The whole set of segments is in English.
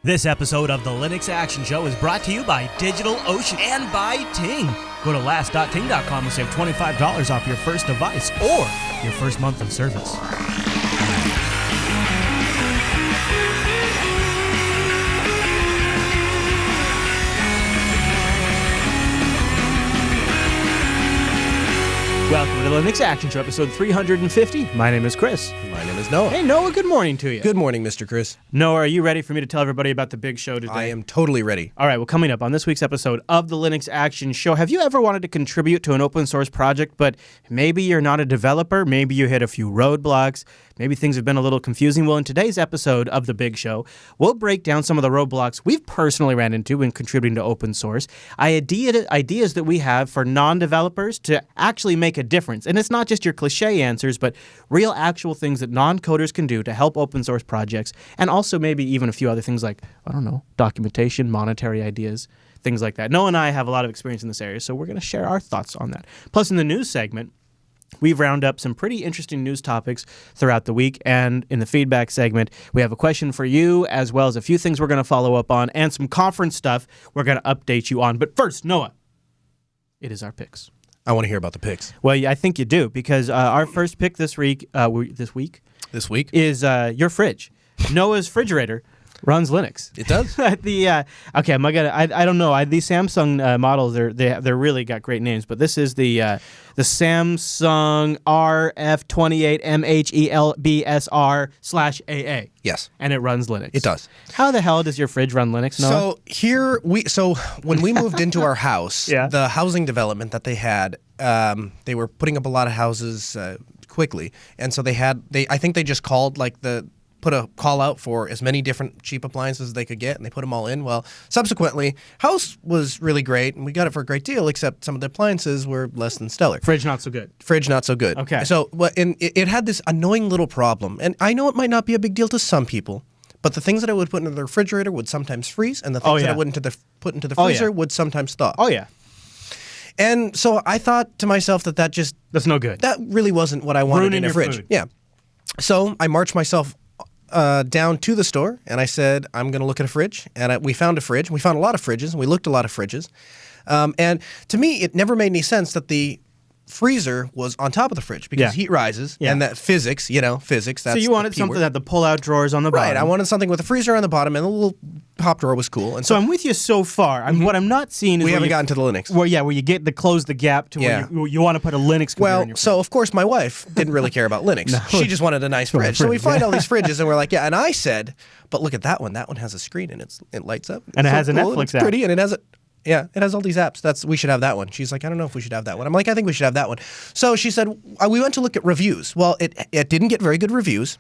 This episode of the Linux Action Show is brought to you by DigitalOcean and by Ting. Go to last.ting.com and save $25 off your first device or your first month of service. Welcome to the Linux Action Show, episode 350. My name is Chris. My name is Noah. Hey, Noah, good morning to you. Good morning, Mr. Chris. Noah, are you ready for me to tell everybody about the big show today? I am totally ready. All right, well, coming up on this week's episode of the Linux Action Show, have you ever wanted to contribute to an open source project, but maybe you're not a developer, maybe you hit a few roadblocks, maybe things have been a little confusing? Well, in today's episode of the big show, we'll break down some of the roadblocks we've personally ran into when contributing to open source, ideas that we have for non-developers to actually make a difference. And it's not just your cliche answers, but real actual things that non-coders can do to help open source projects, and also maybe even a few other things like, I don't know, documentation, monetary ideas, things like that. Noah and I have a lot of experience in this area, so we're going to share our thoughts on that. Plus, in the news segment, we've rounded up some pretty interesting news topics throughout the week, and in the feedback segment, we have a question for you, as well as a few things we're going to follow up on, and some conference stuff we're going to update you on. But first, Noah, it is our picks. I want to hear about the picks. Well, I think you do, because our first pick this week This week? is your fridge. Noah's refrigerator runs Linux. It does? Okay, I don't know. These Samsung models, they're really got great names, but this is the Samsung RF28MHELBSR/AA. Yes. And it runs Linux. It does. How the hell does your fridge run Linux, Noah? So when we moved into our house, Yeah. the housing development that they had, they were putting up a lot of houses quickly, and so I think they just put a call out for as many different cheap appliances as they could get, and they put them all in. Well, subsequently, house was really great, and we got it for a great deal, except some of the appliances were less than stellar. Fridge not so good. Fridge not so good. Okay. So, it had this annoying little problem, and I know it might not be a big deal to some people, but the things that I would put into the refrigerator would sometimes freeze, and the things that I would put into the freezer would sometimes thaw. Oh, yeah. And so I thought to myself That's no good. that really wasn't what I wanted Ruining in a your fridge. food. Yeah. So I marched myself down to the store, and I said, I'm going to look at a fridge. And we found a fridge. We found a lot of fridges, and we looked at a lot of fridges. And to me, it never made any sense that the freezer was on top of the fridge, because heat rises, and that physics. That's so you wanted something that had the pull-out drawers on the bottom. Right, I wanted something with a freezer on the bottom, and the little top drawer was cool. And so I'm with you so far. What I'm not seeing is we haven't gotten to the Linux. Where you get to close the gap to where you want to put a Linux computer in your fridge. So of course my wife didn't really care about Linux. No. She just wanted a nice fridge. So we find all these fridges, and we're like, and I said, but look at that one. That one has a screen, and it lights up. And it has a cool, Netflix it's app. pretty, and it has a... Yeah, it has all these apps. We should have that one. She's like, I don't know if we should have that one. I'm like, I think we should have that one. So she said, we went to look at reviews. Well, it didn't get very good reviews.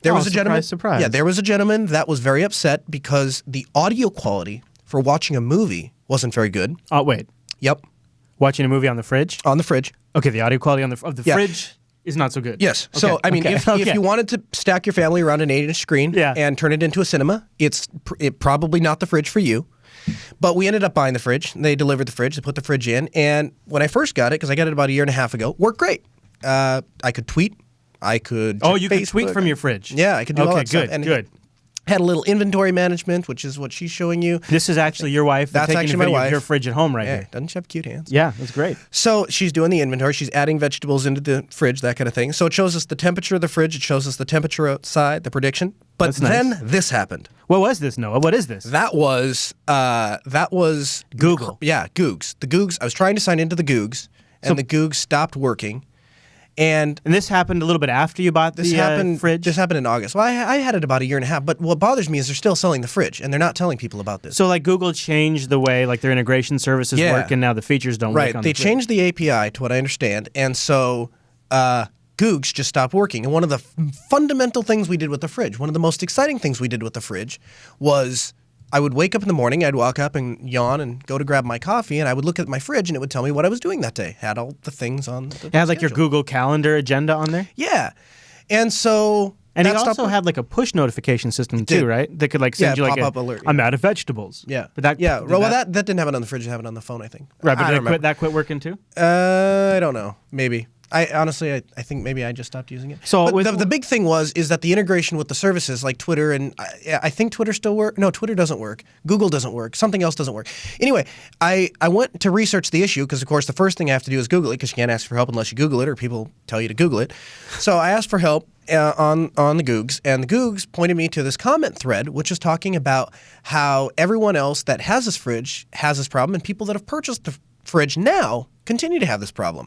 There was a gentleman. Surprise. Yeah, there was a gentleman that was very upset because the audio quality for watching a movie wasn't very good. Oh, wait. Yep. Watching a movie on the fridge? On the fridge. Okay, the audio quality of the fridge is not so good. Yes. Okay. So, I mean, if you wanted to stack your family around an 8-inch screen and turn it into a cinema, it's probably not the fridge for you. But we ended up buying the fridge. They delivered the fridge. They put the fridge in. And when I first got it, because I got it about a year and a half ago, worked great. I could tweet. I could check you could tweet Facebook. from your fridge? Yeah, I could do all that stuff. Okay, good. Had a little inventory management, which is what she's showing you. This is actually your wife. That's taking actually a my video wife. of your fridge at home here. Doesn't she have cute hands? Yeah, that's great. So she's doing the inventory. She's adding vegetables into the fridge, that kind of thing. So it shows us the temperature of the fridge. It shows us the temperature outside, the prediction. But That's nice. then this happened. What was this, Noah? What is this? That was Google. Yeah, Googs. The Googs. I was trying to sign into the Googs, and the Googs stopped working. And this happened a little bit after you bought the fridge? This happened in August. Well, I had it about a year and a half. But what bothers me is they're still selling the fridge, and they're not telling people about this. So, Google changed the way, their integration services work, and now the features don't work on the fridge. Right. They changed the API, to what I understand, and so Googs just stopped working. And one of the fundamental things we did with the fridge, one of the most exciting things we did with the fridge, was I would wake up in the morning, I'd walk up and yawn and go to grab my coffee, and I would look at my fridge, and it would tell me what I was doing that day. Had all the things on the It had your schedule. Google Calendar agenda on there? Yeah. And so... And it also had a push notification system too, right? That could send you pop-up alert. I'm out of vegetables. Yeah. But that didn't have it on the fridge, it had it on the phone, I think. Right, but I don't remember. that quit working too? I don't know. Maybe. I honestly, I think maybe I just stopped using it. So but with- the big thing is that the integration with the services like Twitter and I think Twitter still work. No, Twitter doesn't work. Google doesn't work. Something else doesn't work. Anyway, I went to research the issue because of course the first thing I have to do is Google it because you can't ask for help unless you Google it or people tell you to Google it. So I asked for help on the Googs, and the Googs pointed me to this comment thread which is talking about how everyone else that has this fridge has this problem, and people that have purchased the fridge now continue to have this problem.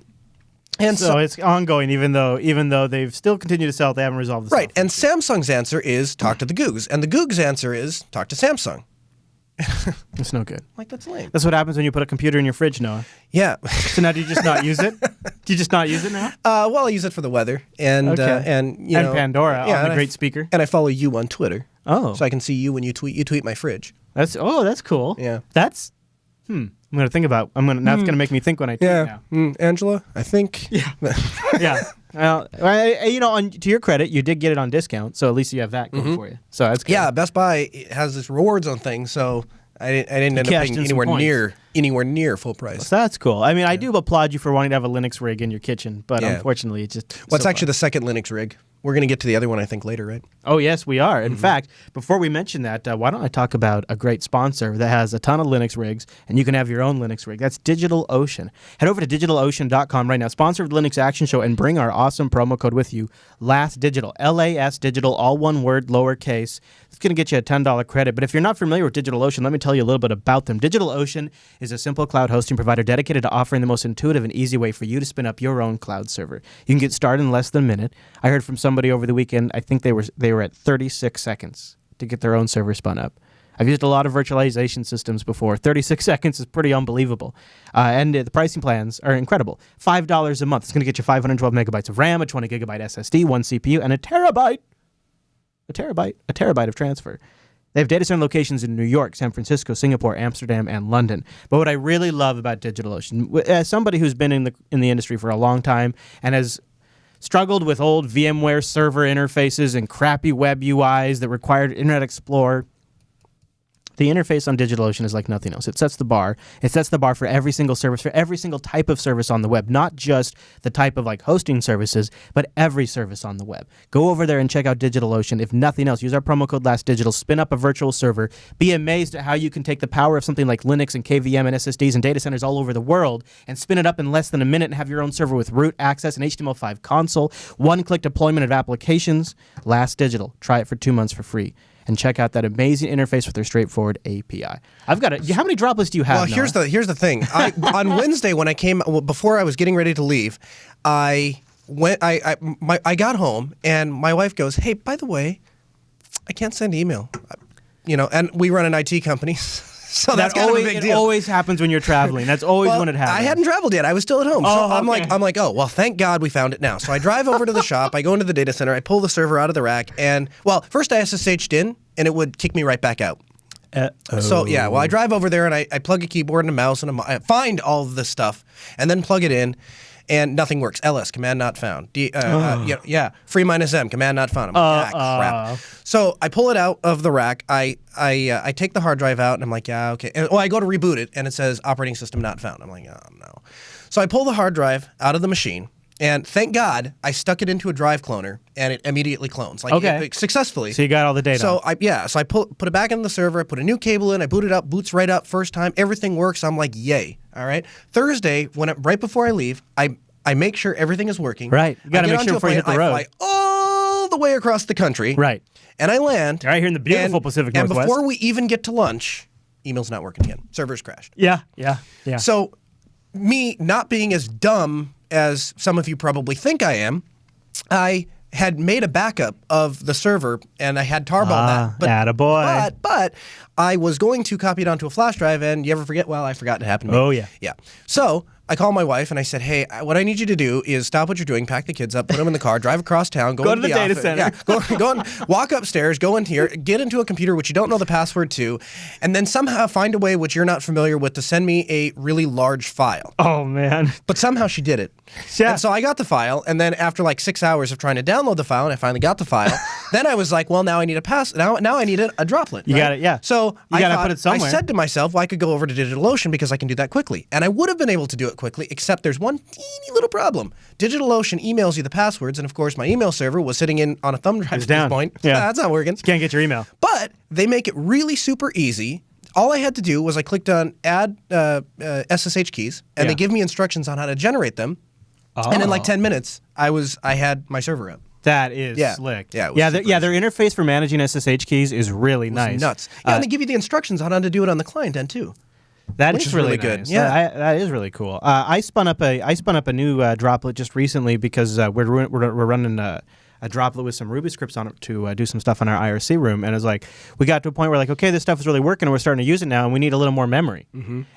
And So it's ongoing, even though they've still continued to sell it, they haven't resolved the right, and Samsung's answer is talk to the Googs, and the Googs' answer is talk to Samsung. It's no good. Like, that's lame. That's what happens when you put a computer in your fridge, Noah. Yeah. So now do you just not use it? Do you just not use it now? Well, I use it for the weather and you know, Pandora on the and great speaker. And I follow you on Twitter. Oh. So I can see you when you tweet. You tweet my fridge. That's cool. Yeah. That's I'm gonna think about. That's gonna make me think when I tweet now. Angela, I think. Yeah. Yeah. Well, to your credit, you did get it on discount, so at least you have that going for you. So that's good. Yeah, Best Buy has this rewards on things, so I didn't end up cashed paying in some anywhere near full price. So that's cool. I mean, I do applaud you for wanting to have a Linux rig in your kitchen, but Yeah. unfortunately, it's just. What's so actually the second Linux rig? We're going to get to the other one, I think, later, right? Oh, yes, we are. In fact, before we mention that, why don't I talk about a great sponsor that has a ton of Linux rigs, and you can have your own Linux rig. That's DigitalOcean. Head over to DigitalOcean.com right now, sponsor of the Linux Action Show, and bring our awesome promo code with you, LASDigital, LAS Digital, all one word, lowercase. It's going to get you a $10 credit. But if you're not familiar with DigitalOcean, let me tell you a little bit about them. DigitalOcean is a simple cloud hosting provider dedicated to offering the most intuitive and easy way for you to spin up your own cloud server. You can get started in less than a minute. I heard from somebody over the weekend, I think they were at 36 seconds to get their own server spun up. I've used a lot of virtualization systems before. 36 seconds is pretty unbelievable. And the pricing plans are incredible. $5 a month. It's going to get you 512 megabytes of RAM, a 20 gigabyte SSD, one CPU, and a terabyte of transfer. They have data center locations in New York, San Francisco, Singapore, Amsterdam, and London. But what I really love about DigitalOcean, as somebody who's been in the industry for a long time and has struggled with old VMware server interfaces and crappy web UIs that required Internet Explorer, the interface on DigitalOcean is like nothing else. It sets the bar. It sets the bar for every single service, for every single type of service on the web, not just the type of like hosting services, but every service on the web. Go over there and check out DigitalOcean. If nothing else, use our promo code LASTDigital, spin up a virtual server. Be amazed at how you can take the power of something like Linux and KVM and SSDs and data centers all over the world and spin it up in less than a minute and have your own server with root access and HTML5 console, one-click deployment of applications. LASTDigital. Try it for 2 months for free. And check out that amazing interface with their straightforward API. I've got it. How many droplets do you have? Well, here's the thing. On Wednesday when I came, before I was getting ready to leave, I got home and my wife goes, "Hey, by the way, I can't send email." And we run an IT company. So that's kind of a big deal. It always happens when you're traveling. That's always when it happens. I hadn't traveled yet. I was still at home. So I'm like, oh, well, thank God we found it now. So I drive over to the shop. I go into the data center. I pull the server out of the rack. And, well, first I SSH'd in, and it would kick me right back out. So, yeah, well, I drive over there, and I plug a keyboard and a mouse, and I find all of this stuff, and then plug it in. And nothing works. LS, command not found. Free -M, command not found. I'm like, crap. So I pull it out of the rack. I take the hard drive out, and I'm like, yeah, okay. And, I go to reboot it, and it says operating system not found. I'm like, oh, no. So I pull the hard drive out of the machine, and thank God I stuck it into a drive cloner, and it immediately clones. Successfully. So you got all the data. So I put it back into the server. I put a new cable in. I boot it up. Boots right up first time. Everything works. I'm like, yay. All right. Thursday, right before I leave, I make sure everything is working. Right. You got to make sure before you hit the road. I fly all the way across the country. Right. And I land. Right here in the beautiful Pacific Northwest. And before we even get to lunch, email's not working again. Server's crashed. Yeah. So me not being as dumb as some of you probably think I am, I had made a backup of the server, and I had tarball that. Attaboy. But I was going to copy it onto a flash drive, and you ever forget? Well, I forgot it happened to me. Oh, yeah. Yeah. So I called my wife, and I said, hey, what I need you to do is stop what you're doing, pack the kids up, put them in the car, drive across town, go to into the data office. center. Yeah, go and walk upstairs, go in here, get into a computer which you don't know the password to, and then somehow find a way which you're not familiar with to send me a really large file. Oh, man. But somehow she did it. Yeah. And so I got the file, and then after like 6 hours of trying to download the file, and I finally got the file, then I was like, well, now I need now I need a droplet. You got it, yeah. So you got to put it somewhere. I said to myself, well, I could go over to DigitalOcean because I can do that quickly. And I would have been able to do it it quickly, except there's one teeny little problem. DigitalOcean emails you the passwords, and of course, my email server was sitting on a thumb drive at down. this point. Yeah. That's not working. Can't get your email. But they make it really super easy. All I had to do was I clicked on add SSH keys, and they give me instructions on how to generate them. And in like 10 minutes, I had my server up. That is Yeah. slick. Yeah, it was yeah, super their interface for managing SSH keys is really nice. Nuts. Yeah, and they give you the instructions on how to do it on the client end too. That Which is is really really good. nice. Yeah. That is really cool. I spun up a new droplet just recently because we're running a droplet with some Ruby scripts on it to do some stuff on our IRC room, and it's like we got to a point where like, okay, this stuff is really working, and we're starting to use it now, and we need a little more memory.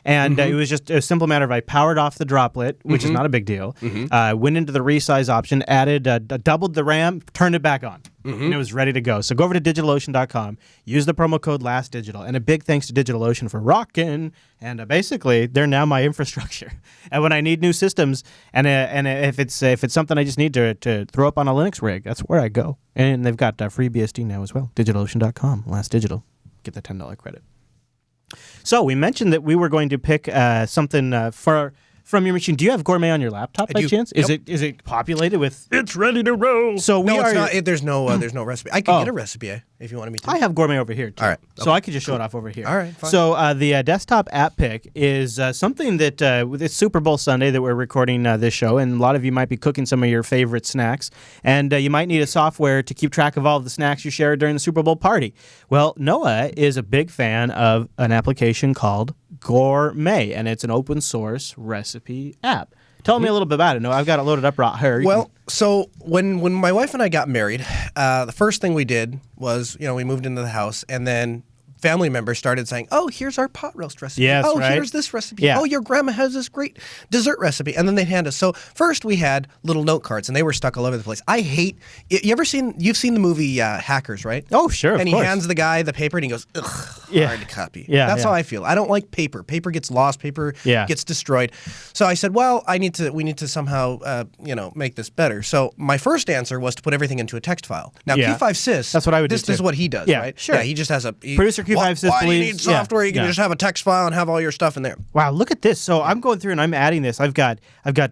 And it was just a simple matter of I powered off the droplet, which is not a big deal. Went into the resize option, added, doubled the RAM, turned it back on. And it was ready to go. So go over to DigitalOcean.com, use the promo code LastDigital, and a big thanks to DigitalOcean for rocking. And basically, they're now my infrastructure. And when I need new systems, and if it's something I just need to throw up on a Linux rig, that's where I go. And they've got free BSD now as well. DigitalOcean.com, LastDigital, get the $10 credit. So we mentioned that we were going to pick something from your machine. Do you have Gourmet on your laptop by do. chance? Yep. Is it populated with? It's ready to roll. So we No, are. it's not. There's no recipe. I could get a recipe if you wanted me to. I have Gourmet over here too. All right. So I could just show it off over here. All right, fine. So the desktop app pick is something that it's Super Bowl Sunday that we're recording this show, and a lot of you might be cooking some of your favorite snacks, and you might need a software to keep track of all of the snacks you share during the Super Bowl party. Well, Noah is a big fan of an application called Gourmet, and it's an open source recipe app. Tell me a little bit about it. No, I've got it loaded up right here. Well, so when my wife and I got married, the first thing we did was, we moved into the house, and then family members started saying, "Oh, here's our pot roast recipe. Yes, oh, right. here's this recipe. Yeah. Oh, your grandma has this great dessert recipe." And then they'd hand us. So first we had little note cards, and they were stuck all over the place. I hate. You've seen the movie Hackers, right? Oh, sure, of And he course. hands the guy the paper, and he goes, "Ugh, Yeah. hard to copy." Yeah, That's yeah. how I feel. I don't like paper. Paper gets lost. Paper Yeah. gets destroyed. So I said, "Well, we need to somehow, make this better." So my first answer was to put everything into a text file. Now Yeah. Q5sys, That's what I would do, This is too. what he does, Yeah, right? sure. Yeah, he just has Producer Q5sys Why do you believes- need software? You can yeah. just have a text file and have all your stuff in there. Wow, look at this. So I'm going through and I'm adding this. I've got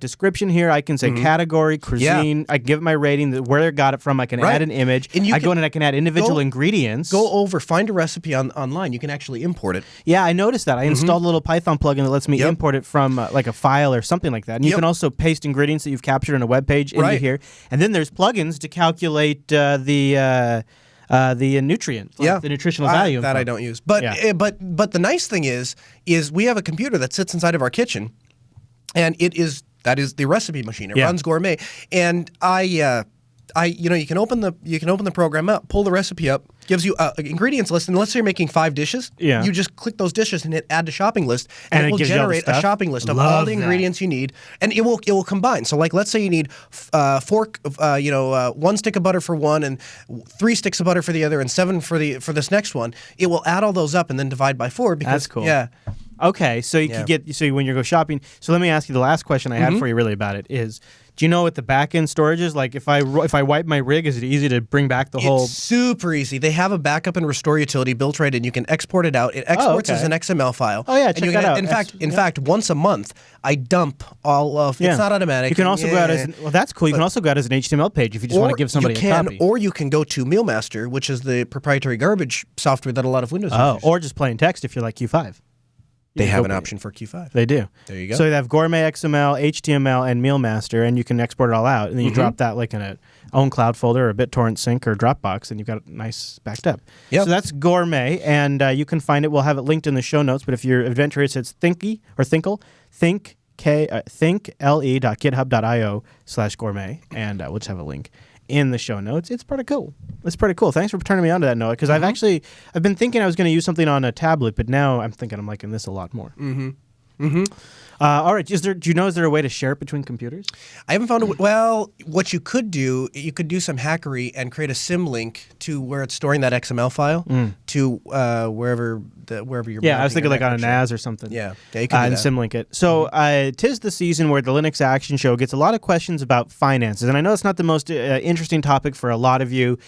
description here. I can say category, cuisine. I can give it my rating, where they got it from. I can Right. add an image. And you I go in and I can add individual go- ingredients. Go over, find a recipe online. You can actually import it. Yeah, I noticed that. I installed a little Python plugin that lets me Yep. import it from like a file or something like that. And you Yep. can also paste ingredients that you've captured on a web page into Right. here. And then there's plugins to calculate the nutrient, like the nutritional value. That info. I don't use. But Yeah. but the nice thing is we have a computer that sits inside of our kitchen, and that is the recipe machine. It Yeah. runs Gourmet, and you can open the program up, pull the recipe up, gives you an ingredients list, and let's say you're making 5 dishes. Yeah. You just click those dishes and hit add to shopping list, And and it it will gives you all the generate a stuff? shopping list of Love all the that. ingredients you need, and it will combine. So like let's say you need 1 stick of butter for one, and 3 sticks of butter for the other, and 7 for this next one. It will add all those up and then divide by 4 because That's cool. Yeah. Okay, so you can get when you go shopping. So let me ask you the last question I had for you really about it is, do you know what the back end storage is? Like if I wipe my rig, is it easy to bring back the whole? It's super easy. They have a backup and restore utility built right in. You can export it out. It exports okay. as an XML file. Oh, yeah, And check you that can- out. In fact, once a month, I dump all of. It's not automatic. You can also go out as that's cool. You can also go out as an HTML page if you just want to give somebody a copy. Or you can go to Mealmaster, which is the proprietary garbage software that a lot of Windows users use. or just plain text if you're like Q5. They You have go an for it. option for Q5. They do. There you go. So they have Gourmet XML, HTML, and Mealmaster, and you can export it all out, and then you drop that like in a own cloud folder, or a BitTorrent sync, or Dropbox, and you've got it nice backed up. Yep. So that's Gourmet, and you can find it. We'll have it linked in the show notes. But if you're adventurous, it's Thinky or Thinkle, thinklE.github.io/gourmet, and we'll just have a link in the show notes. It's pretty cool. Thanks for turning me on to that, Noah, because I've been thinking I was going to use something on a tablet, but now I'm thinking I'm liking this a lot more. All right. Is there a way to share it between computers? I haven't found a well. What you could do some hackery and create a sym link to where it's storing that XML file to wherever wherever you're. Yeah, I was mounting thinking your like on a network NAS or something. share. Yeah, you can do And that. Symlink it. So tis the season where the Linux Action Show gets a lot of questions about finances, and I know it's not the most interesting topic for a lot of you.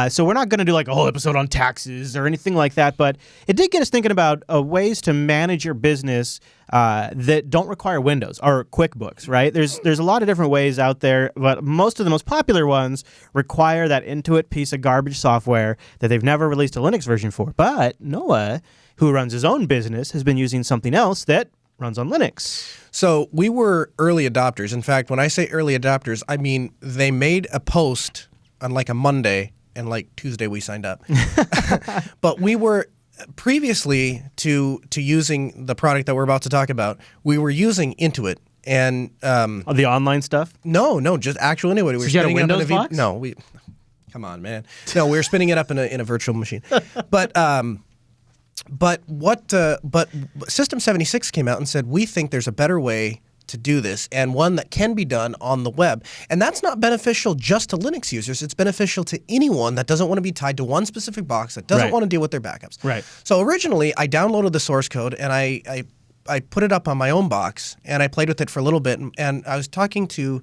So we're not going to do like a whole episode on taxes or anything like that, but it did get us thinking about ways to manage your business that don't require Windows or QuickBooks, right? There's a lot of different ways out there, but most of the most popular ones require that Intuit piece of garbage software that they've never released a Linux version for. But Noah, who runs his own business, has been using something else that runs on Linux. So we were early adopters. In fact, when I say early adopters, I mean they made a post on like a Monday, and like Tuesday we signed up. But we were previously to using the product that we're about to talk about, we were using Intuit. And Oh, the online stuff? no, just actual Intuit. We were you had a spinning it up in Windows box? No, we. Come on, man. No, we were spinning it up in a virtual machine. But System 76 came out and said we think there's a better way to do this, and one that can be done on the web. And that's not beneficial just to Linux users. It's beneficial to anyone that doesn't want to be tied to one specific box, that doesn't Right. want to deal with their backups. Right. So originally, I downloaded the source code and I put it up on my own box, and I played with it for a little bit. And I was talking to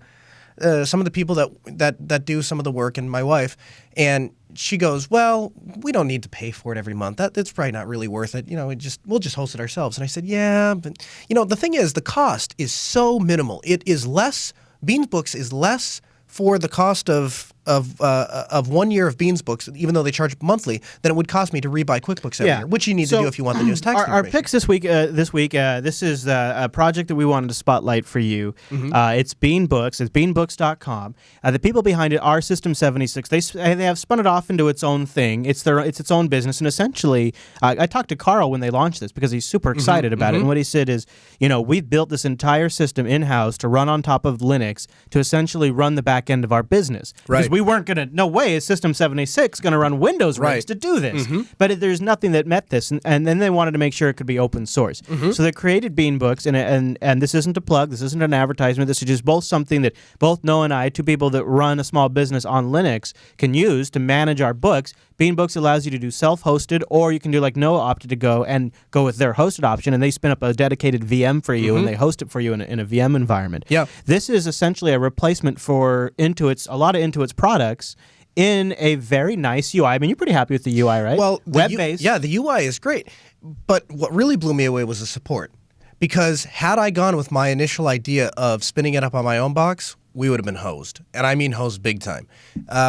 some of the people that do some of the work, and my wife, and she goes, "Well, we don't need to pay for it every month. That's probably not really worth it. You know, we'll just host it ourselves." And I said, "Yeah, but the thing is, the cost is so minimal. It is less. Beansbooks is less for the cost of 1 year of Beansbooks, even though they charge monthly, than it would cost me to rebuy QuickBooks every year, which you need to do if you want the newest tax Our information." picks this week. This is a project that we wanted to spotlight for you. It's Beanbooks. It's beanbooks.com. The people behind it are System 76. They have spun it off into its own thing. It's its own business, and essentially, I talked to Carl when they launched this because he's super excited about it. And what he said is, we've built this entire system in house to run on top of Linux to essentially run the back end of our business. Because Right. we weren't going to. No way is System 76 going to run Windows rigs Right. to do this. But there's nothing that met this, and then they wanted to make sure it could be open source. So they created Beanbooks, and this isn't a plug, this isn't an advertisement, this is just both something that both Noah and I, two people that run a small business on Linux, can use to manage our books. Beanbooks allows you to do self-hosted, or you can do like Noah opted to go with their hosted option, and they spin up a dedicated VM for you, and they host it for you in a VM environment. Yeah. This is essentially a replacement for a lot of Intuit's products in a very nice UI. I mean, you're pretty happy with the UI, right? Well, web-based. Yeah, the UI is great. But what really blew me away was the support. Because had I gone with my initial idea of spinning it up on my own box, we would have been hosed. And I mean hosed big time.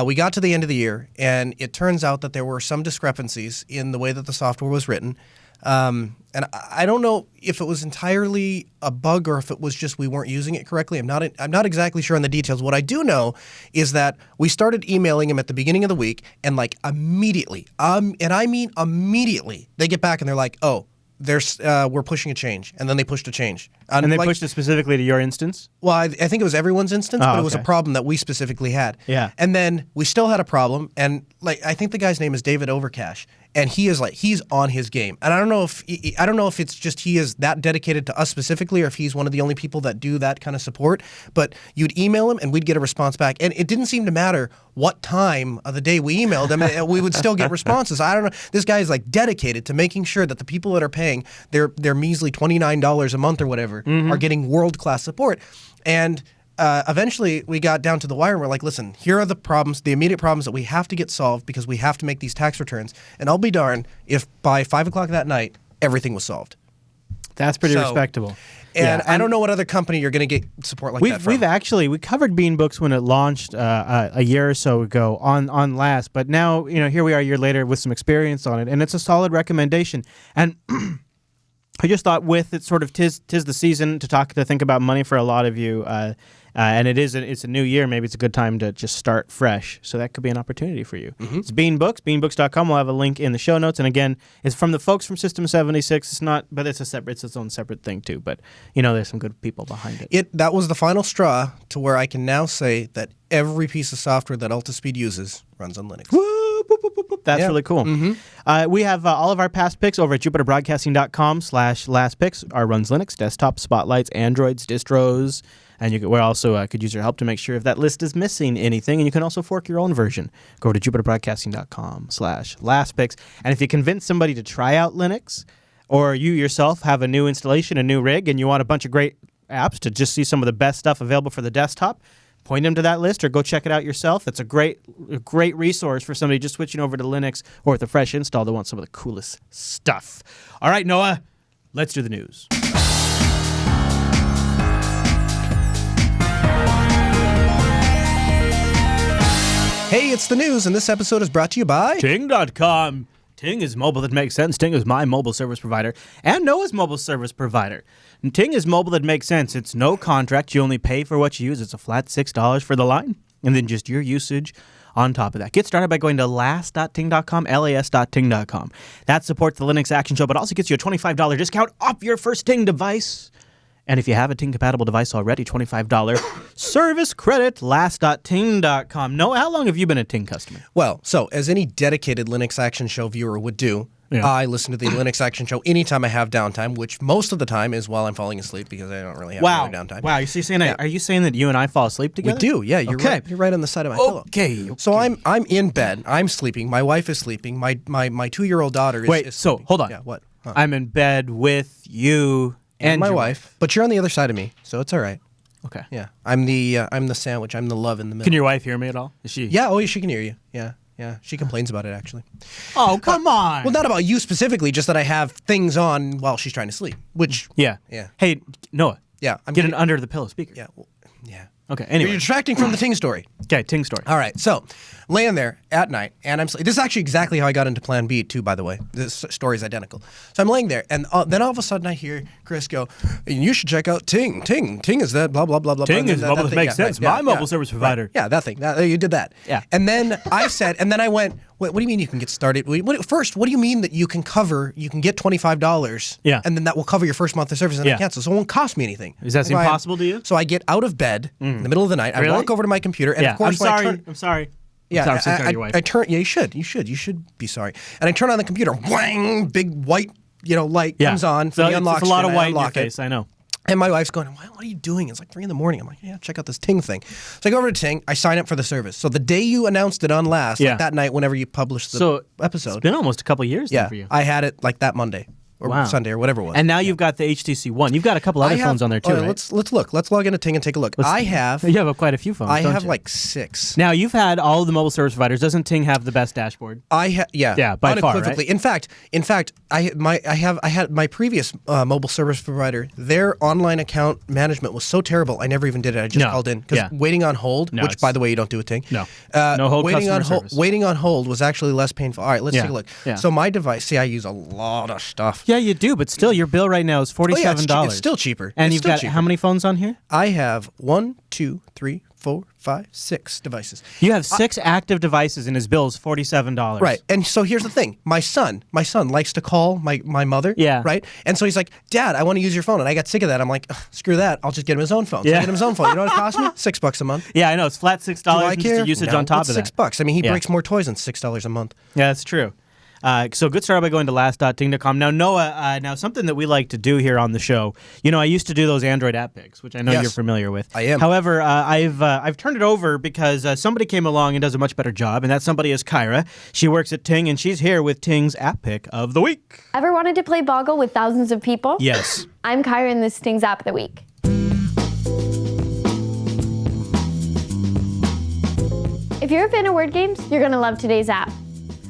We got to the end of the year, and it turns out that there were some discrepancies in the way that the software was written. And I don't know if it was entirely a bug or if it was just we weren't using it correctly. I'm not exactly sure on the details. What I do know is that we started emailing him at the beginning of the week, and like immediately, and I mean immediately, they get back and they're like, "Oh, we're pushing a change," and then they pushed a change. And they pushed it specifically to your instance? Well, I think it was everyone's instance, but it was a okay. problem that we specifically had. Yeah. And then we still had a problem, and I think the guy's name is David Overcash, and he's on his game. And I don't know if it's just he is that dedicated to us specifically, or if he's one of the only people that do that kind of support. But you'd email him, and we'd get a response back, and it didn't seem to matter what time of the day we emailed him, we would still get responses. I don't know. This guy is like dedicated to making sure that the people that are paying their measly $29 a month or whatever are getting world-class support. And eventually we got down to the wire and we're like, "Listen, here are the problems, the immediate problems that we have to get solved because we have to make these tax returns." And I'll be darned if by 5 o'clock that night, everything was solved. That's pretty So- respectable. And Yeah, I don't know what other company you're going to get support like that from. We covered Beanbooks when it launched a year or so ago on last, but now here we are a year later with some experience on it, and it's a solid recommendation. And I just thought with it sort of tis the season to think about money for a lot of you, and it's a new year. Maybe it's a good time to just start fresh. So that could be an opportunity for you. It's Beanbooks, beanbooks.com. We'll have a link in the show notes. And again, it's from the folks from System 76. It's not, but it's its own separate thing too. But there's some good people behind it. That was the final straw to where I can now say that every piece of software that Altispeed uses runs on Linux. Woo, boop, boop, boop, boop. That's Yeah. really cool. We have all of our past picks over at jupiterbroadcasting.com/lastpicks. Our runs Linux, desktop, spotlights, Androids, distros, And we also could use your help to make sure if that list is missing anything. And you can also fork your own version. Go to jupiterbroadcasting.com/lastpicks. And if you convince somebody to try out Linux, or you yourself have a new installation, a new rig, and you want a bunch of great apps to just see some of the best stuff available for the desktop, point them to that list or go check it out yourself. That's a great resource for somebody just switching over to Linux or with a fresh install that wants some of the coolest stuff. All right, Noah, let's do the news. Hey, it's the news, and this episode is brought to you by Ting.com. Ting is mobile that makes sense. Ting is my mobile service provider and Noah's mobile service provider. And Ting is mobile that makes sense. It's no contract. You only pay for what you use. It's a flat $6 for the line, and then just your usage on top of that. Get started by going to last.ting.com, las.ting.com. That supports the Linux Action Show, but also gets you a $25 discount off your first Ting device. And if you have a Ting-compatible device already, $25 service credit, last.ting.com. Noah, how long have you been a Ting customer? Well, so as any dedicated Linux Action Show viewer would do, Yeah. I listen to the Linux Action Show anytime I have downtime, which most of the time is while I'm falling asleep because I don't really have any downtime. Wow. Are you saying that you and I fall asleep We together? do, yeah. You're Okay. right. You're right on the side of my pillow. Okay. So I'm in bed. I'm sleeping. My wife is sleeping. My 2-year-old daughter is Wait, is so sleeping. hold on. Yeah, what? Huh. I'm in bed with you and my your wife, but you're on the other side of me, so it's all right. Okay. Yeah, I'm the sandwich. I'm the love in the middle. Can your wife hear me at all? Is she? Yeah, she can hear you. Yeah. She complains about it actually. Oh, come on. Well, not about you specifically, just that I have things on while she's trying to sleep. Which Yeah. Yeah. Hey, Noah. Yeah, I'm Get getting- an under the pillow speaker. yeah, well, yeah. Okay. You're Anyway. distracting from the Ting story. Okay. Ting story. All right, so laying there at night, and this is actually exactly how I got into Plan B too. By the way, this story is identical. So I'm laying there, and then all of a sudden I hear Chris go, "You should check out Ting. Ting is that blah blah blah blah." Ting blah, is mobile that thing. makes sense. My mobile service provider. Right. Yeah, that thing. You did that. Yeah. And then I said, and then I went, what do you mean you can get started? First, what do you mean that you can get $25? Yeah. And then that will cover your first month of service and Yeah. then cancel. So it won't cost me anything. Does that seem So I- possible to you? So I get out of bed in the middle of the night. Really? I walk over to my computer, and Yeah. of course, I'm when I sorry. turn, I'm sorry. yeah, I'm sorry to your wife. I turn. Yeah, you should be sorry. And I turn on the computer. Whang! Big white, light Yeah. comes on. So the it's unlock a lot screen, of I white in your unlock it. face. I know. And my wife's going, what are you doing? It's like 3 a.m. I'm like, yeah, check out this Ting thing. So I go over to Ting. I sign up for the service. So the day you announced it on Last, Yeah. like that night, whenever you published the It's episode, been almost a couple years then yeah, for you. I had it like that Monday or Wow. Sunday or whatever it was. And now you've got the HTC One. You've got a couple other phones on there too, all right? Let's look. Let's log into Ting and take a look. I have You have quite a few phones. I don't have you? like 6. Now you've had all of the mobile service providers. Doesn't Ting have the best dashboard? Yeah, by far, unequivocally. In fact, I had my previous mobile service provider. Their online account management was so terrible. I never even did it. I just No. called in because Yeah. waiting on hold, No, which it's- by the way you don't do a Ting. No. No hold Waiting customer on service. waiting on hold was actually less painful. All right, let's Yeah. take a look. Yeah. So my device. See, I use a lot of stuff. Yeah, you do, but still, your bill right now is Oh, yeah, $47. it's still cheaper. And It's you've still got cheaper. how many phones on here? I have 1, 2, 3, 4, 5, 6 devices. You have 6 active devices, and his bill is $47. Right. And so here's the thing. My son likes to call my mother. Yeah. Right. And so he's like, Dad, I want to use your phone. And I got sick of that. I'm like, screw that. I'll just get him his own phone. So Yeah. I get him his own phone. You know what it costs me? $6 a month. Yeah, I know. It's flat $6 Do I and just care? the usage No, on top it's of that. $6. I mean, he Yeah. breaks more toys than $6 a month. Yeah, that's true. So good start by going to last.ting.com. Now, Noah, now something that we like to do here on the show, I used to do those Android app picks, which I know Yes. you're familiar with. I am. However, I've turned it over because somebody came along and does a much better job, and that somebody is Kyra. She works at Ting, and she's here with Ting's app pick of the week. Ever wanted to play Boggle with thousands of people? Yes. I'm Kyra and this Sting's app of the week. If you're a fan of word games, you're going to love today's app.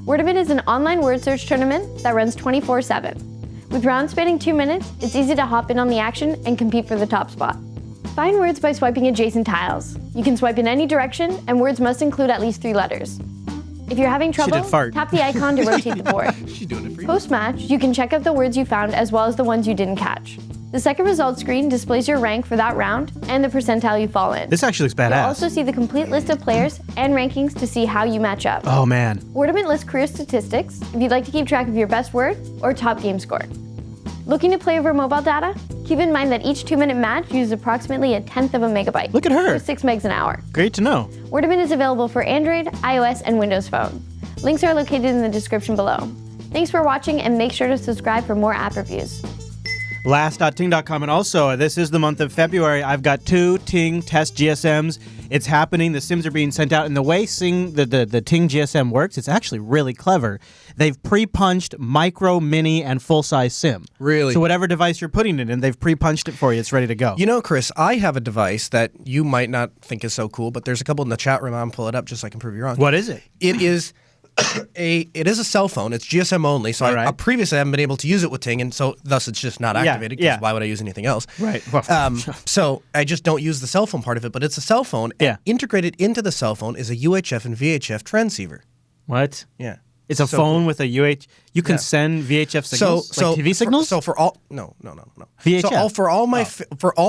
Wordamit is an online word search tournament that runs 24/7. With rounds spanning 2 minutes, it's easy to hop in on the action and compete for the top spot. Find words by swiping adjacent tiles. You can swipe in any direction, and words must include at least 3 letters. If you're having trouble, did fart. tap the icon to rotate the board. She's doing it for you. Post-match, you can check out the words you found as well as the ones you didn't catch. The second results screen displays your rank for that round and the percentile you fall in. This actually looks You'll badass. also see the complete list of players and rankings to see how you match up. Oh, man. Wordamit lists career statistics if you'd like to keep track of your best word or top game score. Looking to play over mobile data? Keep in mind that each 2-minute match uses approximately 1/10 of a megabyte. Look at her. So 6 megs an hour. Great to know. Wordamit is available for Android, iOS, and Windows Phone. Links are located in the description below. Thanks for watching, and make sure to subscribe for more app reviews. Last.ting.com. And also, this is the month of February. I've got 2 Ting test GSMs. It's happening. The SIMs are being sent out. And the way the Ting GSM works, it's actually really clever. They've pre-punched micro, mini, and full-size SIM. Really? So whatever device you're putting it in, they've pre-punched it for you. It's ready to go. You know, Chris, I have a device that you might not think is so cool, but there's a couple in the chat room. I'm pull it up just so I can prove you wrong. What is it? It is it is a cell phone. It's GSM only. So All right. I previously haven't been able to use it with Ting, and so thus it's just not activated. yeah. Because why would I use anything else? Right. So I just don't use the cell phone part of it, but it's a cell phone. Yeah. And integrated into the cell phone is a UHF and VHF transceiver. What? Yeah. It's a So phone cool. with a UH. You can send VHF signals, like TV signals. For all no. VHF. So for all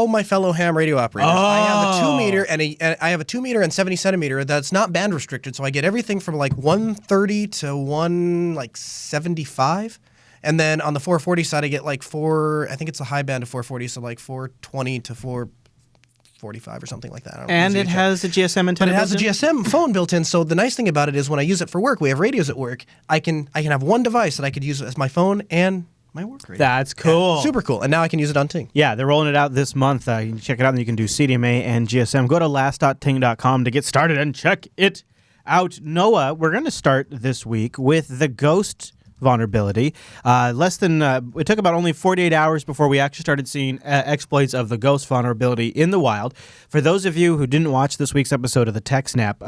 my fellow ham radio operators, I have a 2 meter and I have a 2 meter and 70 centimeter that's not band restricted. So I get everything from like 130 to 175, and then on the 440 side I get like I think it's a high band of 440, so like 420 to 445 or something like that. I don't know. And It's it VHF. has a GSM antenna. But it has a built in? GSM phone built in, so the nice thing about it is when I use it for work, we have radios at work, I can have one device that I could use as my phone and my work radio. That's cool. Super cool. And now I can use it on Ting. Yeah, they're rolling it out this month. You can check it out, and you can do CDMA and GSM. Go to last.ting.com to get started and check it out. Noah, we're going to start this week with the Ghost vulnerability. It took about only 48 hours before we actually started seeing exploits of the Ghost vulnerability in the wild. For those of you who didn't watch this week's episode of the TechSnap,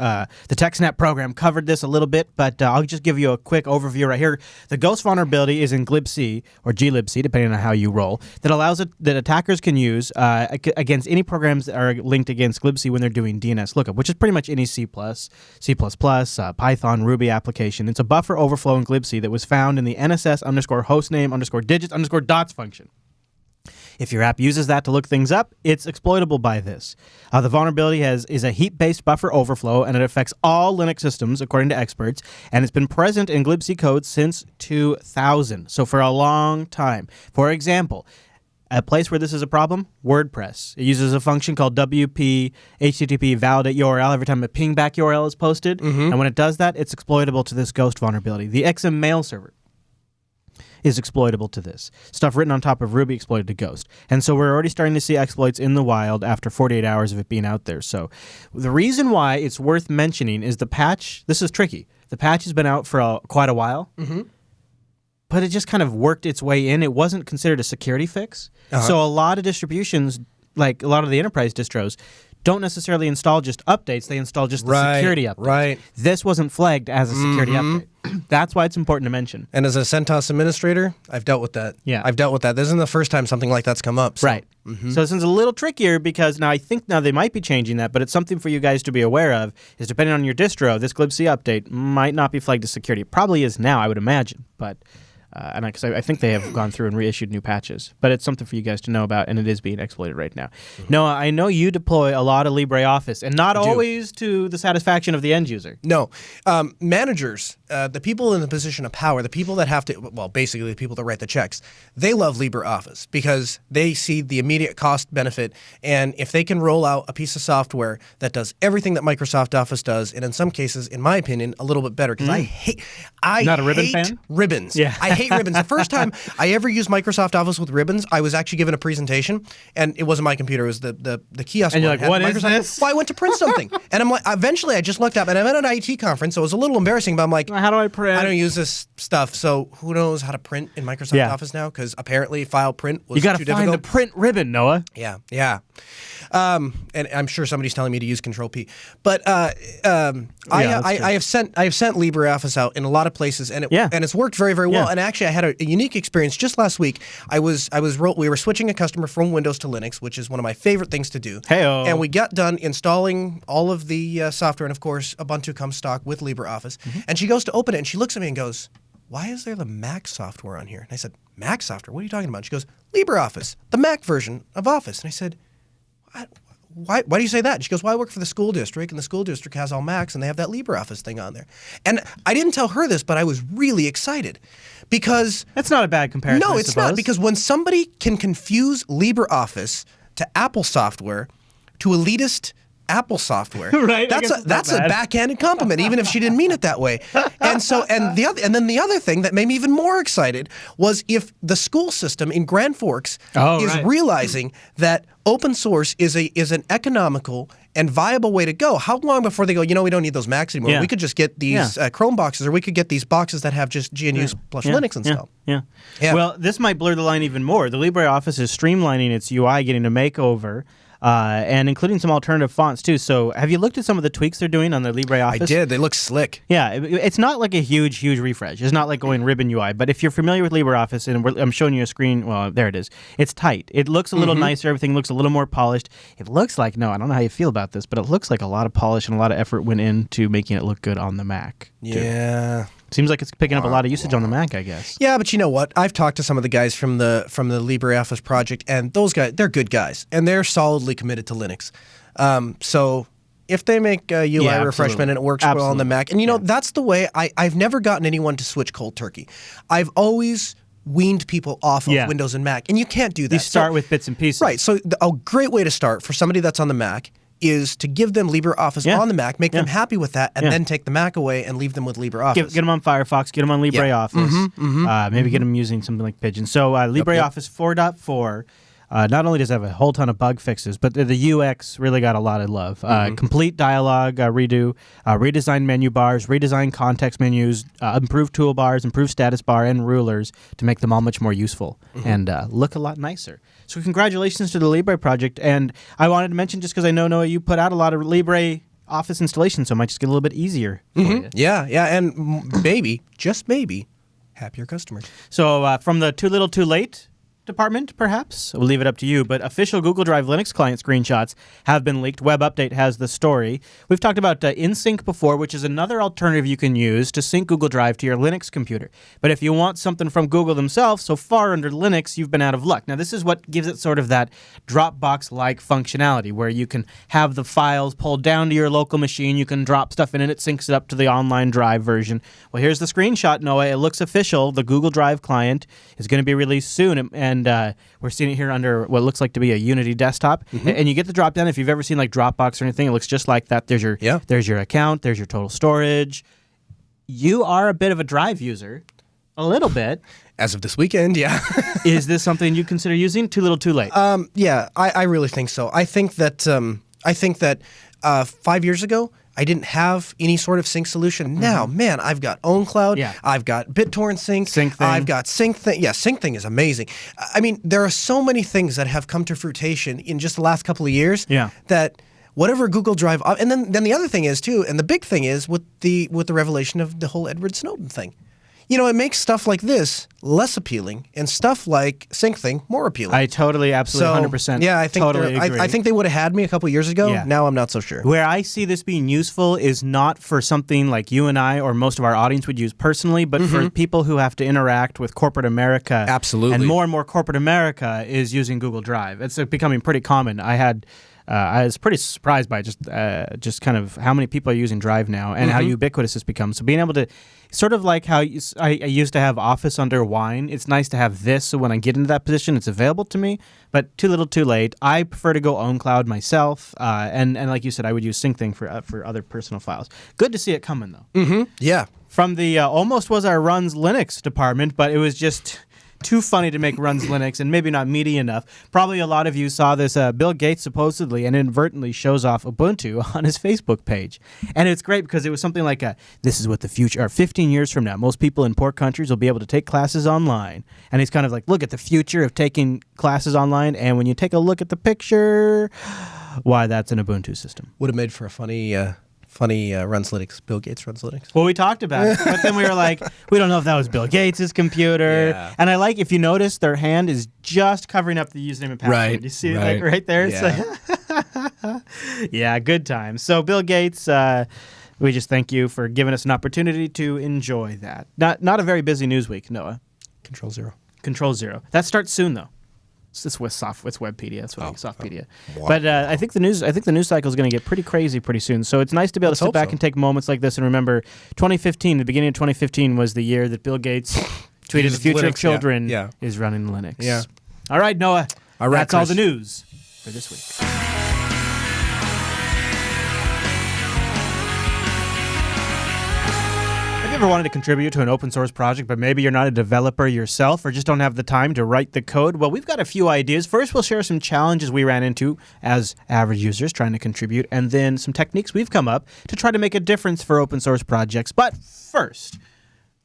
the TechSnap program covered this a little bit, but I'll just give you a quick overview right here. The Ghost vulnerability is in glibc, or glibc, depending on how you roll, that attackers can use against any programs that are linked against glibc when they're doing DNS lookup, which is pretty much any C++, Python, Ruby application. It's a buffer overflow in glibc that was found in the NSS_hostname_digits_dots function. If your app uses that to look things up, it's exploitable by this. The vulnerability is a heap-based buffer overflow, and it affects all Linux systems, according to experts, and it's been present in glibc code since 2000, so for a long time. For example, a place where this is a problem, WordPress. It uses a function called WP HTTP validate URL every time a pingback URL is posted. And when it does that, it's exploitable to this Ghost vulnerability. The XM mail server is exploitable to this. Stuff written on top of Ruby exploited to Ghost. And so we're already starting to see exploits in the wild after 48 hours of it being out there. So the reason why it's worth mentioning is the patch. This is tricky. The patch has been out for quite a while. But it just kind of worked its way in. It wasn't considered a security fix. So a lot of distributions, like a lot of the enterprise distros, don't necessarily install just updates. They install just the security update. Right. This wasn't flagged as a security update. That's why it's important to mention. And as a CentOS administrator, I've dealt with that. Yeah. I've dealt with that. This isn't the first time something like that's come up. So. Right. So this is a little trickier because I think they might be changing that, but it's something for you guys to be aware of, is depending on your distro, this glibc update might not be flagged as security. It probably is now, I would imagine, but... because I think they have gone through and reissued new patches. But it's something for you guys to know about, and it is being exploited right now. Noah, I know you deploy a lot of LibreOffice, and not always to the satisfaction of the end user. No. Managers, the people in the position of power, the people that have to, well, basically the people that write the checks, they love LibreOffice because they see the immediate cost benefit. And if they can roll out a piece of software that does everything that Microsoft Office does, and in some cases, in my opinion, a little bit better, because I hate Not a ribbon fan? ribbons. Yeah. I hate ribbons. The first time I ever used Microsoft Office with ribbons, I was actually given a presentation, and it wasn't my computer. It was the kiosk. And you're one. like, what is Microsoft. this? Well, I went to print something, and I'm like, eventually I just looked up, and I'm at an IT conference, so it was a little embarrassing, but I'm like, How do I print? I don't use this stuff, so who knows how to print in Microsoft Yeah. Office now? Because apparently file print was You got too to find difficult. the print ribbon, Noah. Yeah. And I'm sure somebody's telling me to use Control P, but I that's true. have sent LibreOffice out in a lot of places, and it's worked very, very well. Yeah. And actually, I had a unique experience just last week. We were switching a customer from Windows to Linux, which is one of my favorite things to do. Hey-o. And we got done installing all of the software, and of course, Ubuntu comes stock with LibreOffice. And she goes to open it, and she looks at me and goes, "Why is there the Mac software on here?" And I said, "Mac software? What are you talking about?" And she goes, "LibreOffice, the Mac version of Office." And I said, Why do you say that? And she goes, well, I work for the school district, and the school district has all Macs, and they have that LibreOffice thing on there. And I didn't tell her this, but I was really excited because... That's not a bad comparison, No, I it's suppose. not, because when somebody can confuse LibreOffice to Apple software, to elitist Apple software. Right, I That's guess a it's not that's a bad. backhanded compliment, even if she didn't mean it that way. And then the other thing that made me even more excited was if the school system in Grand Forks is right. realizing that open source is an economical and viable way to go. How long before they go, we don't need those Macs anymore. Yeah. We could just get these Chrome boxes, or we could get these boxes that have just GNU plus Linux installed. Yeah. Yeah. Well, this might blur the line even more. The LibreOffice is streamlining its UI, getting a makeover, and including some alternative fonts too. So, have you looked at some of the tweaks they're doing on the LibreOffice? I did. They look slick. Yeah, it's not like a huge refresh. It's not like going ribbon UI. But if you're familiar with LibreOffice, and I'm showing you a screen, well, there it is. It's tight. It looks a little nicer. Everything looks a little more polished. It looks like, I don't know how you feel about this, but it looks like a lot of polish and a lot of effort went into making it look good on the Mac. too. Yeah. Seems like it's picking up a lot of usage on the Mac, I guess. Yeah, but you know what? I've talked to some of the guys from the LibreOffice project, and those guys, they're good guys, and they're solidly committed to Linux. So if they make a UI Yeah, refreshment and it works well on the Mac, and that's the way I've never gotten anyone to switch cold turkey. I've always weaned people off of Windows and Mac, and you can't do that. You start with bits and pieces. Right. So a great way to start for somebody that's on the Mac is to give them LibreOffice on the Mac, make them happy with that, and then take the Mac away and leave them with LibreOffice. Get them on Firefox, get them on LibreOffice, maybe get them using something like Pigeon. So LibreOffice 4.4 not only does it have a whole ton of bug fixes, but the UX really got a lot of love. Complete dialogue redo, redesigned menu bars, redesigned context menus, improved toolbars, improved status bar, and rulers to make them all much more useful and look a lot nicer. So congratulations to the Libre project. And I wanted to mention, just because I know, Noah, you put out a lot of Libre Office installations, so it might just get a little bit easier for you. Yeah, and maybe, just maybe, happier customers. So from the Too Little Too Late department, perhaps? We'll leave it up to you, but official Google Drive Linux client screenshots have been leaked. Web Update has the story. We've talked about InSync before, which is another alternative you can use to sync Google Drive to your Linux computer. But if you want something from Google themselves, so far under Linux, you've been out of luck. Now, this is what gives it sort of that Dropbox-like functionality, where you can have the files pulled down to your local machine, you can drop stuff in, and it syncs it up to the online Drive version. Well, here's the screenshot, Noah. It looks official. The Google Drive client is going to be released soon, and we're seeing it here under what looks like to be a Unity desktop. And you get the drop down. If you've ever seen like Dropbox or anything, it looks just like that. There's your account. There's your total storage. You are a bit of a Drive user, a little bit. As of this weekend, yeah. Is this something you consider using? Too little, too late. Yeah, I really think so. I think that 5 years ago, I didn't have any sort of sync solution. Now, man, I've got OwnCloud. Yeah. I've got BitTorrent Sync. SyncThing. I've got SyncThing. Yeah, SyncThing is amazing. I mean, there are so many things that have come to fruition in just the last couple of years. Yeah. That whatever Google Drive, and then the other thing is too, and the big thing is with the revelation of the whole Edward Snowden thing. It makes stuff like this less appealing and stuff like SyncThing more appealing. I totally, absolutely, 100%. Yeah, I think totally agree. I think they would have had me a couple years ago. Yeah. Now I'm not so sure. Where I see this being useful is not for something like you and I or most of our audience would use personally, but for people who have to interact with corporate America. Absolutely. And more corporate America is using Google Drive. It's becoming pretty common. I was pretty surprised by just kind of how many people are using Drive now and how ubiquitous it's become. So being able to, sort of like how I used to have Office under Wine, it's nice to have this so when I get into that position, it's available to me, but too little too late. I prefer to go OwnCloud myself, and like you said, I would use SyncThing for other personal files. Good to see it coming, though. Yeah. From the almost was our Runs Linux department, but it was just too funny to make Runs Linux and maybe not meaty enough. Probably a lot of you saw this. Bill Gates supposedly and inadvertently shows off Ubuntu on his Facebook page. And it's great because it was something like, this is what the future, or 15 years from now, most people in poor countries will be able to take classes online. And he's kind of like, look at the future of taking classes online. And when you take a look at the picture, why, that's an Ubuntu system. Would have made for a funny Runs Linux. Bill Gates runs Linux. Well, we talked about it, but then we were like, we don't know if that was Bill Gates' computer. Yeah. And I like, if you notice, their hand is just covering up the username and password. Right, You see it right. like right there? Yeah. It's like yeah, good times. So Bill Gates, we just thank you for giving us an opportunity to enjoy that. Not a very busy news week, Noah. Control 0. Control 0. That starts soon, though. It's with it's Webpedia. That's what Softpedia. Wow. But I think the news cycle is going to get pretty crazy pretty soon. So it's nice to be able to sit back and take moments like this and remember 2015. The beginning of 2015 was the year that Bill Gates tweeted, "The future Linux, of children yeah. is running Linux." Yeah. All right, Noah. All right, that's all Chris. the news for this week. ever wanted to contribute to an open source project, but maybe you're not a developer yourself or just don't have the time to write the code? Well, we've got a few ideas. First, we'll share some challenges we ran into as average users trying to contribute, and then some techniques we've come up to try to make a difference for open source projects. But first,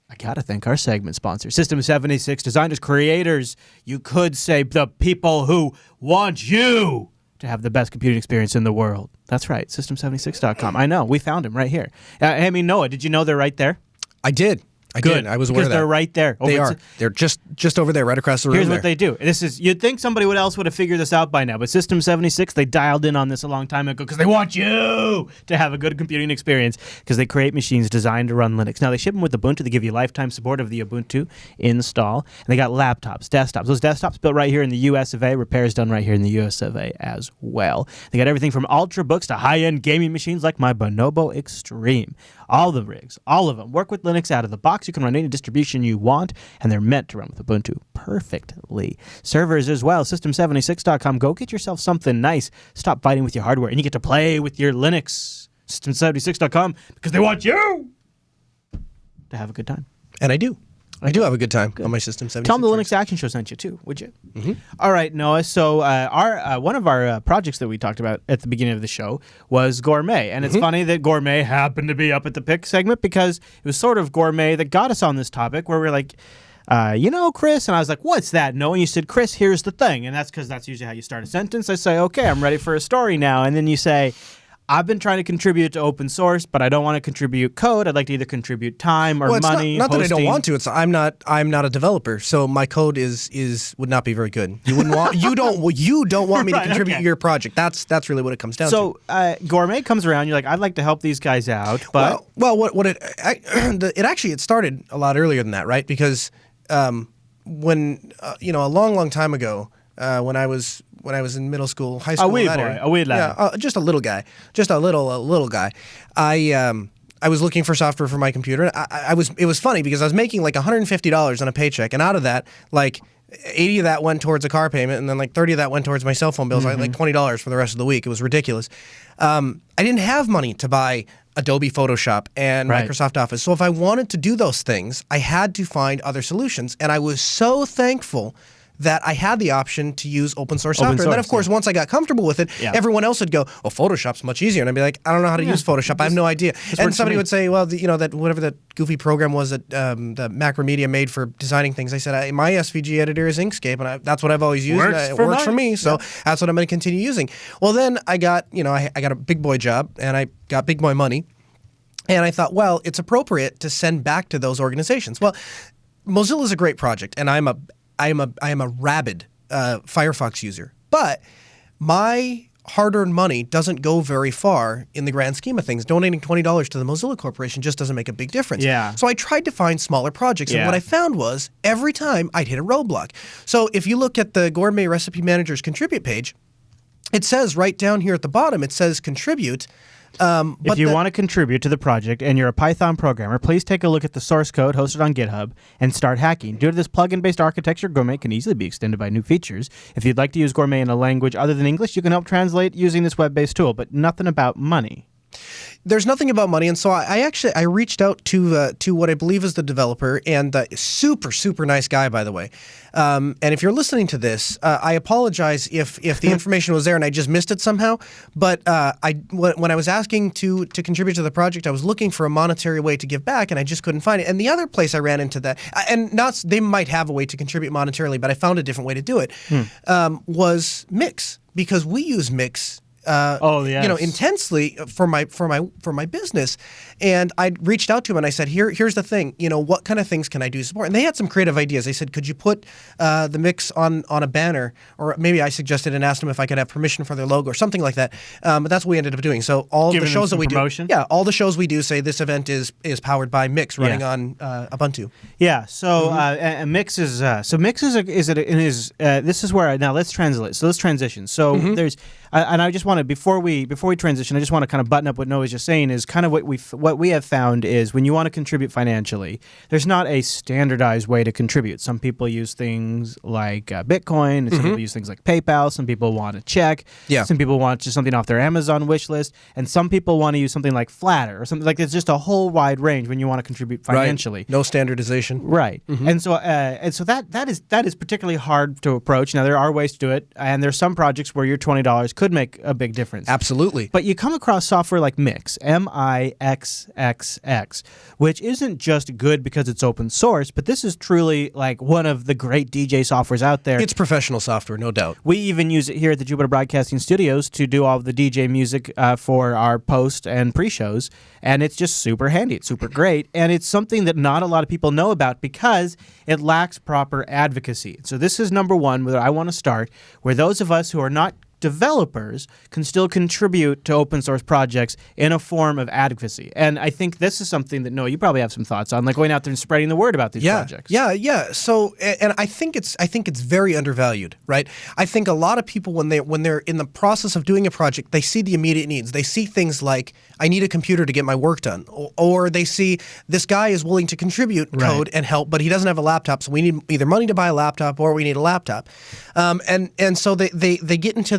I gotta thank our segment sponsor, System 76, designers, creators. You could say the people who want you to have the best computing experience in the world. That's right, System76.com. I know, we found him right here. I mean, Noah, did you know they're right there? I did. I did. I was aware of that. Because they're right there. They are. They're just over there, right across the room. Here's what they do. You'd think somebody else would have figured this out by now, but System 76, they dialed in on this a long time ago because they want you to have a good computing experience because they create machines designed to run Linux. Now, they ship them with Ubuntu. They give you lifetime support of the Ubuntu install. And they got laptops, desktops. Those desktops built right here in the US of A, repairs done right here in the US of A as well. They got everything from Ultrabooks to high-end gaming machines like my Bonobo Extreme. All the rigs, all of them, work with Linux out of the box. You can run any distribution you want, and they're meant to run with Ubuntu perfectly. Servers as well, System76.com. Go get yourself something nice. Stop fighting with your hardware, and you get to play with your Linux. System76.com, because they want you to have a good time. And I do. I do have a good time on my System 76. Tell them the Linux Action Show sent you too, would you? Mm-hmm. All right, Noah. So one of our projects that we talked about at the beginning of the show was Gourmet, and it's funny that Gourmet happened to be up at the pick segment because it was sort of Gourmet that got us on this topic where we're like, Chris, and I was like, what's that? No, and you said, Chris, here's the thing, and that's because that's usually how you start a sentence. I say, okay, I'm ready for a story now, and then you say, I've been trying to contribute to open source, but I don't want to contribute code. I'd like to either contribute time or money. Not that I don't want to. It's I'm not a developer, so my code would not be very good. You wouldn't want you don't want me to contribute to your project. That's really what it comes down to. So Gourmet comes around. You're like, I'd like to help these guys out, but it started a lot earlier than that, right? Because when a long time ago, when I was in middle school, high school, a wee lad, just a little guy, just a little guy. I was looking for software for my computer. It was funny because I was making like $150 on a paycheck, and out of that, like 80 of that went towards a car payment, and then like 30 of that went towards my cell phone bills. I had like $20 for the rest of the week. It was ridiculous. I didn't have money to buy Adobe Photoshop and Microsoft Office. So if I wanted to do those things, I had to find other solutions, and I was so thankful that I had the option to use open source software. And then, of course, once I got comfortable with it, everyone else would go, "Oh, Photoshop's much easier." And I'd be like, "I don't know how to use Photoshop. I have no idea." And somebody would say, "Well, that whatever that goofy program was that that Macromedia made for designing things." I said, "My SVG editor is Inkscape, and that's what I've always used. It works for me, so that's what I'm going to continue using." Well, then I got I got a big boy job, and I got big boy money, and I thought, well, it's appropriate to send back to those organizations. Well, Mozilla is a great project, and I am a rabid Firefox user, but my hard-earned money doesn't go very far in the grand scheme of things. Donating $20 to the Mozilla Corporation just doesn't make a big difference. Yeah. So I tried to find smaller projects, and what I found was every time I'd hit a roadblock. So if you look at the Gourmet Recipe Manager's contribute page, it says right down here at the bottom, it says contribute. If you want to contribute to the project and you're a Python programmer, please take a look at the source code hosted on GitHub and start hacking. Due to this plugin-based architecture, Gourmet can easily be extended by new features. If you'd like to use Gourmet in a language other than English, you can help translate using this web-based tool, but nothing about money. There's nothing about money, and so I reached out to what I believe is the developer, and super nice guy, by the way. And if you're listening to this, I apologize if the information was there and I just missed it somehow. But when I was asking to contribute to the project, I was looking for a monetary way to give back, and I just couldn't find it. And the other place I ran into that, and they might have a way to contribute monetarily, but I found a different way to do it, was Mix, because we use Mix. Intensely for my business, and I reached out to him and I said, here's the thing, what kind of things can I do to support? And they had some creative ideas. They said, could you put the Mix on a banner, or maybe I suggested and asked them if I could have permission for their logo or something like that. But that's what we ended up doing. So all the shows that we do, all the shows we do say this event is powered by Mix running on Ubuntu. Yeah. So Mix is this is where now let's translate. So let's transition. So there's. And I just want to before we transition, I just want to kind of button up what Noah's just saying is kind of what we have found is when you want to contribute financially, there's not a standardized way to contribute. Some people use things like Bitcoin, and some people use things like PayPal. Some people want a check. Yeah. Some people want just something off their Amazon wish list, and some people want to use something like Flatter or something like it's just a whole wide range when you want to contribute financially. Right. No standardization. Right, and so that is particularly hard to approach. Now there are ways to do it, and there's some projects where your $20 could make a big difference. Absolutely. But you come across software like Mix, Mixxx, which isn't just good because it's open source, but this is truly like one of the great DJ softwares out there. It's professional software, no doubt. We even use it here at the Jupiter Broadcasting Studios to do all of the DJ music for our post and pre-shows, and it's just super handy. It's super great, and it's something that not a lot of people know about because it lacks proper advocacy. So this is number one where I want to start, where those of us who are not developers can still contribute to open source projects in a form of advocacy. And I think this is something that, Noah, you probably have some thoughts on, like going out there and spreading the word about these projects. Yeah. So, and I think it's very undervalued, right? I think a lot of people when they're in the process of doing a project, they see the immediate needs. They see things like, I need a computer to get my work done, or they see this guy is willing to contribute code and help, but he doesn't have a laptop, so we need either money to buy a laptop or we need a laptop, and so they get into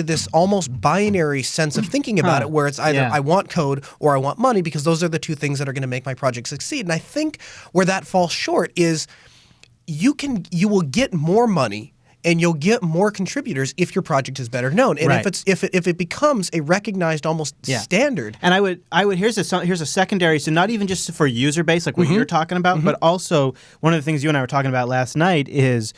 this almost binary sense of thinking about it, where it's either I want code or I want money, because those are the two things that are going to make my project succeed. And I think where that falls short is you will get more money and you'll get more contributors if your project is better known, and if it becomes a recognized almost standard. And I would here's a secondary, so not even just for user base like what you're talking about, but also one of the things you and I were talking about last night is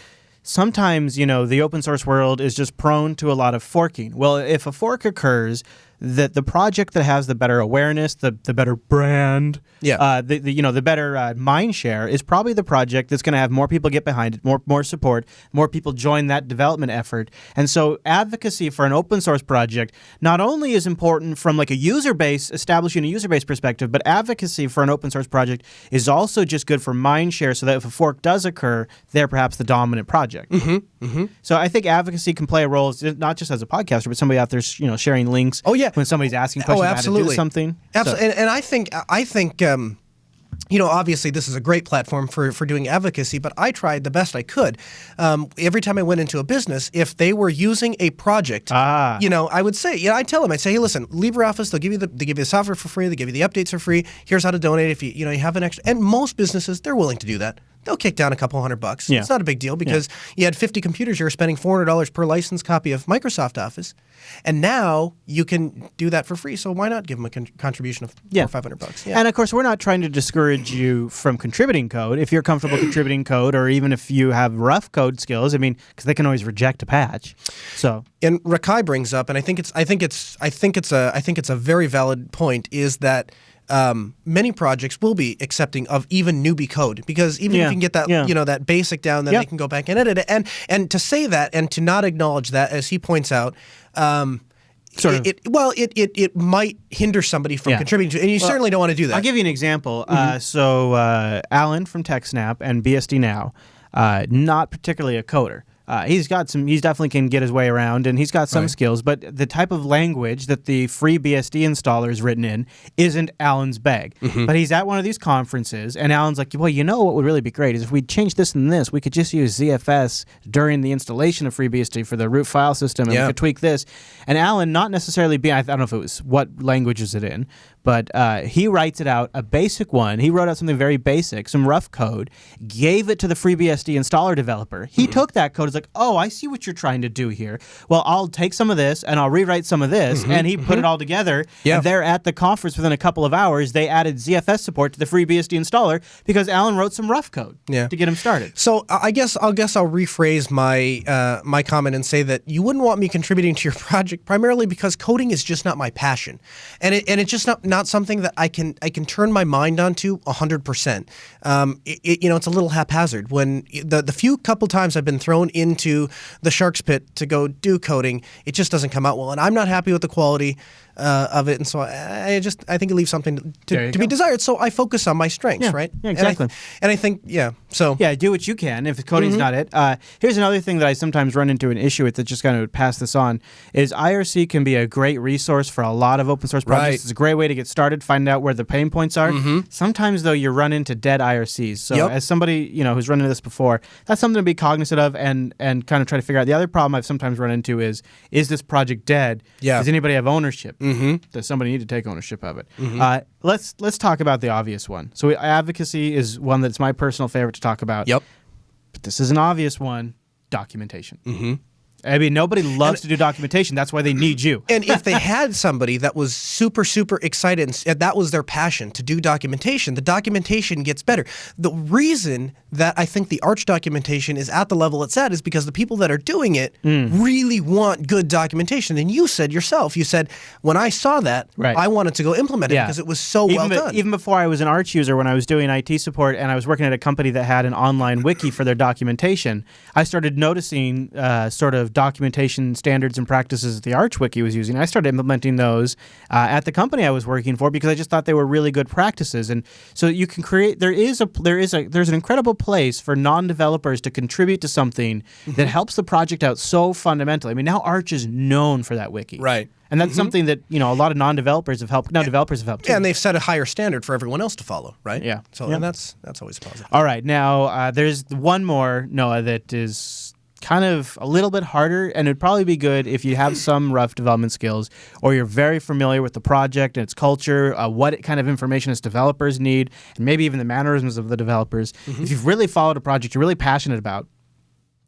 sometimes, the open source world is just prone to a lot of forking. Well, if a fork occurs, that the project that has the better awareness, the better brand, the better mind share is probably the project that's going to have more people get behind it, more support, more people join that development effort. And so advocacy for an open source project not only is important from like a user base, establishing a user base perspective, but advocacy for an open source project is also just good for mind share, so that if a fork does occur, they're perhaps the dominant project. So I think advocacy can play a role, not just as a podcaster, but somebody out there, sharing links. Oh yeah. When somebody's asking questions about how to do something. Absolutely. And I think obviously this is a great platform for doing advocacy, but I tried the best I could. Every time I went into a business, if they were using a project, I would say, I'd tell them, I'd say, hey, listen, LibreOffice, they give you the software for free, they give you the updates for free. Here's how to donate if you have an extra. And most businesses, they're willing to do that. They'll kick down a couple $100. Yeah. It's not a big deal because you had 50 computers, you were spending $400 per license copy of Microsoft Office, and now you can do that for free. So why not give them a contribution of $400 or $500? Yeah. And of course, we're not trying to discourage you from contributing code if you're comfortable contributing code, or even if you have rough code skills. I mean, because they can always reject a patch. So, and Rakai brings up, and I think it's a very valid point, is that many projects will be accepting of even newbie code, because even if you can get that that basic down, then they can go back and edit it. And to say that and to not acknowledge that, as he points out, it might hinder somebody from contributing to it, and you certainly don't want to do that. I'll give you an example. So Alan from TechSnap and BSD Now, not particularly a coder. He's definitely can get his way around, and he's got some skills, but the type of language that the free BSD installer is written in isn't Alan's bag. But he's at one of these conferences, and Alan's like, well, what would really be great is if we change this and this, we could just use ZFS during the installation of FreeBSD for the root file system, and we could tweak this. And Alan, not necessarily I don't know if it was what language is it in, but he writes it out, a basic one. He wrote out something very basic, some rough code, gave it to the FreeBSD installer developer. He took that code, is like, oh, I see what you're trying to do here. Well, I'll take some of this and I'll rewrite some of this, and he put it all together. And there at the conference within a couple of hours, they added ZFS support to the FreeBSD installer because Alan wrote some rough code to get him started. So I guess I'll rephrase my my comment and say that you wouldn't want me contributing to your project primarily because coding is just not my passion, and it's just not something that I can turn my mind onto 100%. It's a little haphazard. When the few couple times I've been thrown into the shark's pit to go do coding, it just doesn't come out well, and I'm not happy with the quality. of it, and so I think it leaves something There you to be go. desired. So I focus on my strengths, Yeah. right? Yeah, exactly. And I think so Yeah, do what you can. If coding's not it, here's another thing that I sometimes run into an issue with. That just kind of pass this on is IRC can be a great resource for a lot of open source projects. Right. It's a great way to get started, find out where the pain points are. Sometimes though, you run into dead IRCs. So Yep. as somebody who's run into this before, that's something to be cognizant of and kind of try to figure out. The other problem I've sometimes run into is this project dead? Yeah. Does anybody have ownership? Does somebody need to take ownership of it? Let's talk about the obvious one. So advocacy is one that's my personal favorite to talk about. Yep. But this is an obvious one: documentation. I mean, nobody loves to do documentation. That's why they need you. And if they had somebody that was super, super excited and that was their passion to do documentation, the documentation gets better. The reason that I think the Arch documentation is at the level it's at is because the people that are doing it really want good documentation. And you said yourself, when I saw that, Right. I wanted to go implement it Yeah. because it was so well done. Even before I was an Arch user, when I was doing IT support and I was working at a company that had an online wiki for their documentation, I started noticing sort of documentation standards and practices that the Arch wiki was using. I started implementing those at the company I was working for because I just thought they were really good practices. And so you can create. There's an incredible place for non-developers to contribute to something that helps the project out so fundamentally. I mean, now Arch is known for that wiki, Right. And that's something that a lot of non-developers have helped. Now developers have helped too. And they've set a higher standard for everyone else to follow, right? Yeah. So Yeah. and that's always positive. All right, now there's one more, Noah, that is kind of a little bit harder, and it'd probably be good if you have some rough development skills or you're very familiar with the project and its culture, what kind of information its developers need, and maybe even the mannerisms of the developers. If you've really followed a project you're really passionate about,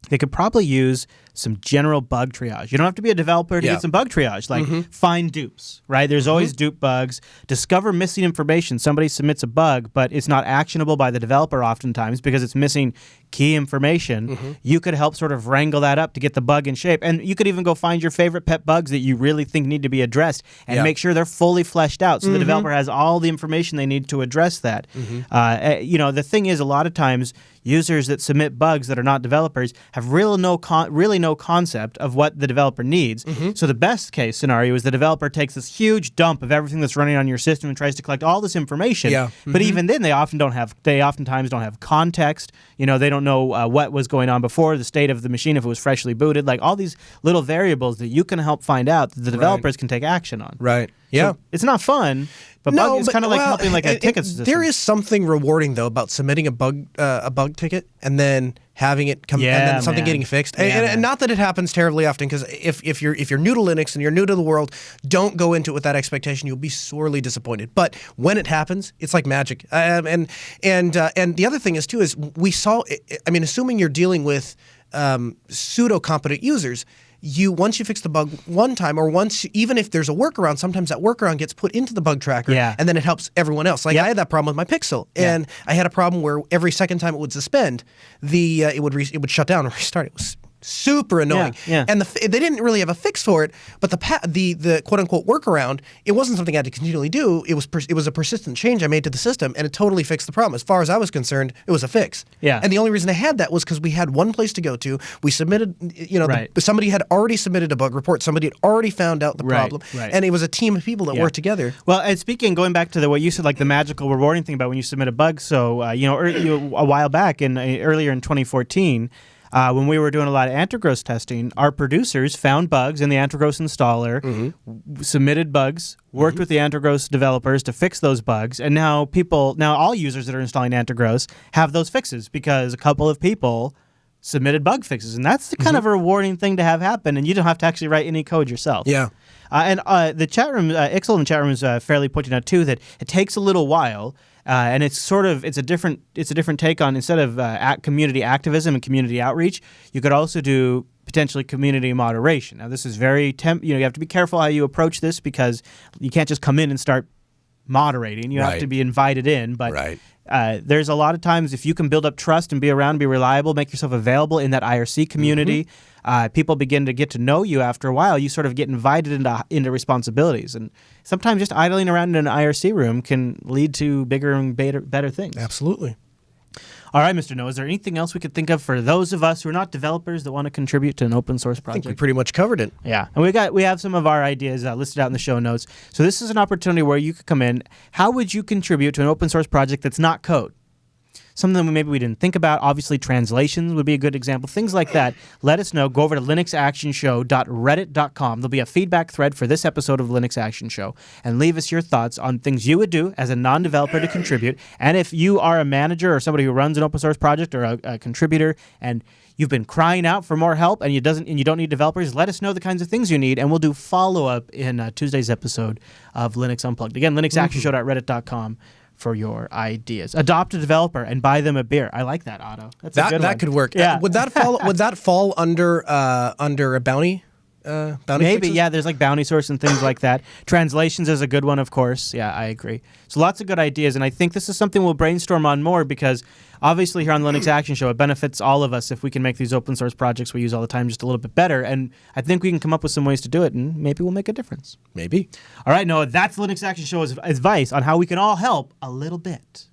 they could probably use some general bug triage. You don't have to be a developer to Yeah. get some bug triage, like find dupes, right? There's always dupe bugs. Discover missing information. Somebody submits a bug, but it's not actionable by the developer oftentimes because it's missing key information. You could help sort of wrangle that up to get the bug in shape. And you could even go find your favorite pet bugs that you really think need to be addressed and Yeah. make sure they're fully fleshed out so the developer has all the information they need to address that. The thing is, a lot of times, users that submit bugs that are not developers have really no concept of what the developer needs. So the best case scenario is the developer takes this huge dump of everything that's running on your system and tries to collect all this information. Yeah. But even then, they oftentimes don't have context. They don't know what was going on before, the state of the machine if it was freshly booted, like all these little variables that you can help find out that the developers can take action on. Right. Yeah. So it's not fun, but it's kind of like helping like a ticket system. There is something rewarding though about submitting a bug ticket and then having it come and Yeah, then something man. getting fixed. Yeah, and man. not that it happens terribly often, because if you're new to Linux and you're new to the world, don't go into it with that expectation. You'll be sorely disappointed. But when it happens, it's like magic. And the other thing is too is we saw. I mean, assuming you're dealing with pseudo competent users. Once you fix the bug one time, or even if there's a workaround, sometimes that workaround gets put into the bug tracker, Yeah. and then it helps everyone else. Like I had that problem with my Pixel, and I had a problem where every second time it would suspend, it would shut down and restart. It was super annoying. Yeah. And they didn't really have a fix for it, but the quote unquote workaround, it wasn't something I had to continually do. It was a persistent change I made to the system, and it totally fixed the problem. As far as I was concerned, it was a fix. Yeah. And the only reason I had that was because we had one place to go to. We submitted, Right. somebody had already submitted a bug report. Somebody had already found out the Right, problem, right. and it was a team of people that Yeah. worked together. Well, and going back to what you said, like the magical rewarding thing about when you submit a bug. So, a while back, earlier in 2014, when we were doing a lot of Antergos testing, our producers found bugs in the Antergos installer, submitted bugs, worked with the Antergos developers to fix those bugs, and now all users that are installing Antergos have those fixes because a couple of people submitted bug fixes, and that's the kind of a rewarding thing to have happen, and you don't have to actually write any code yourself. Yeah. And the chat room, Ixel in the chat room is fairly pointing out too that it takes a little while, and it's a different take on, instead of community activism and community outreach, you could also do potentially community moderation. Now this is very you have to be careful how you approach this because you can't just come in and start moderating. You have Right. to be invited in, but Right. there's a lot of times if you can build up trust and be around, be reliable, make yourself available in that IRC community, people begin to get to know you after a while. You sort of get invited into responsibilities. And sometimes just idling around in an IRC room can lead to bigger and better things. Absolutely. All right, Mr. Noah, is there anything else we could think of for those of us who are not developers that want to contribute to an open source I project? think we pretty much covered it. Yeah, and we have some of our ideas listed out in the show notes. So this is an opportunity where you could come in. How would you contribute to an open source project that's not code? Something that maybe we didn't think about. Obviously, translations would be a good example. Things like that. Let us know. Go over to linuxactionshow.reddit.com. There'll be a feedback thread for this episode of Linux Action Show. And leave us your thoughts on things you would do as a non-developer to contribute. And if you are a manager or somebody who runs an open source project or a contributor and you've been crying out for more help and you don't need developers, let us know the kinds of things you need, and we'll do follow-up in Tuesday's episode of Linux Unplugged. Again, linuxactionshow.reddit.com for your ideas. Adopt a developer and buy them a beer. I like that, Otto. That's a good one. That could work. Yeah. Would that fall under a bounty? Bounty Maybe, fixes? yeah, there's like Bounty Source and things like that. Translations is a good one, of course. Yeah, I agree. So lots of good ideas, and I think this is something we'll brainstorm on more because obviously here on the Linux Action Show, it benefits all of us if we can make these open source projects we use all the time just a little bit better, and I think we can come up with some ways to do it, and maybe we'll make a difference. Maybe. All right, Noah, that's Linux Action Show's advice on how we can all help a little bit.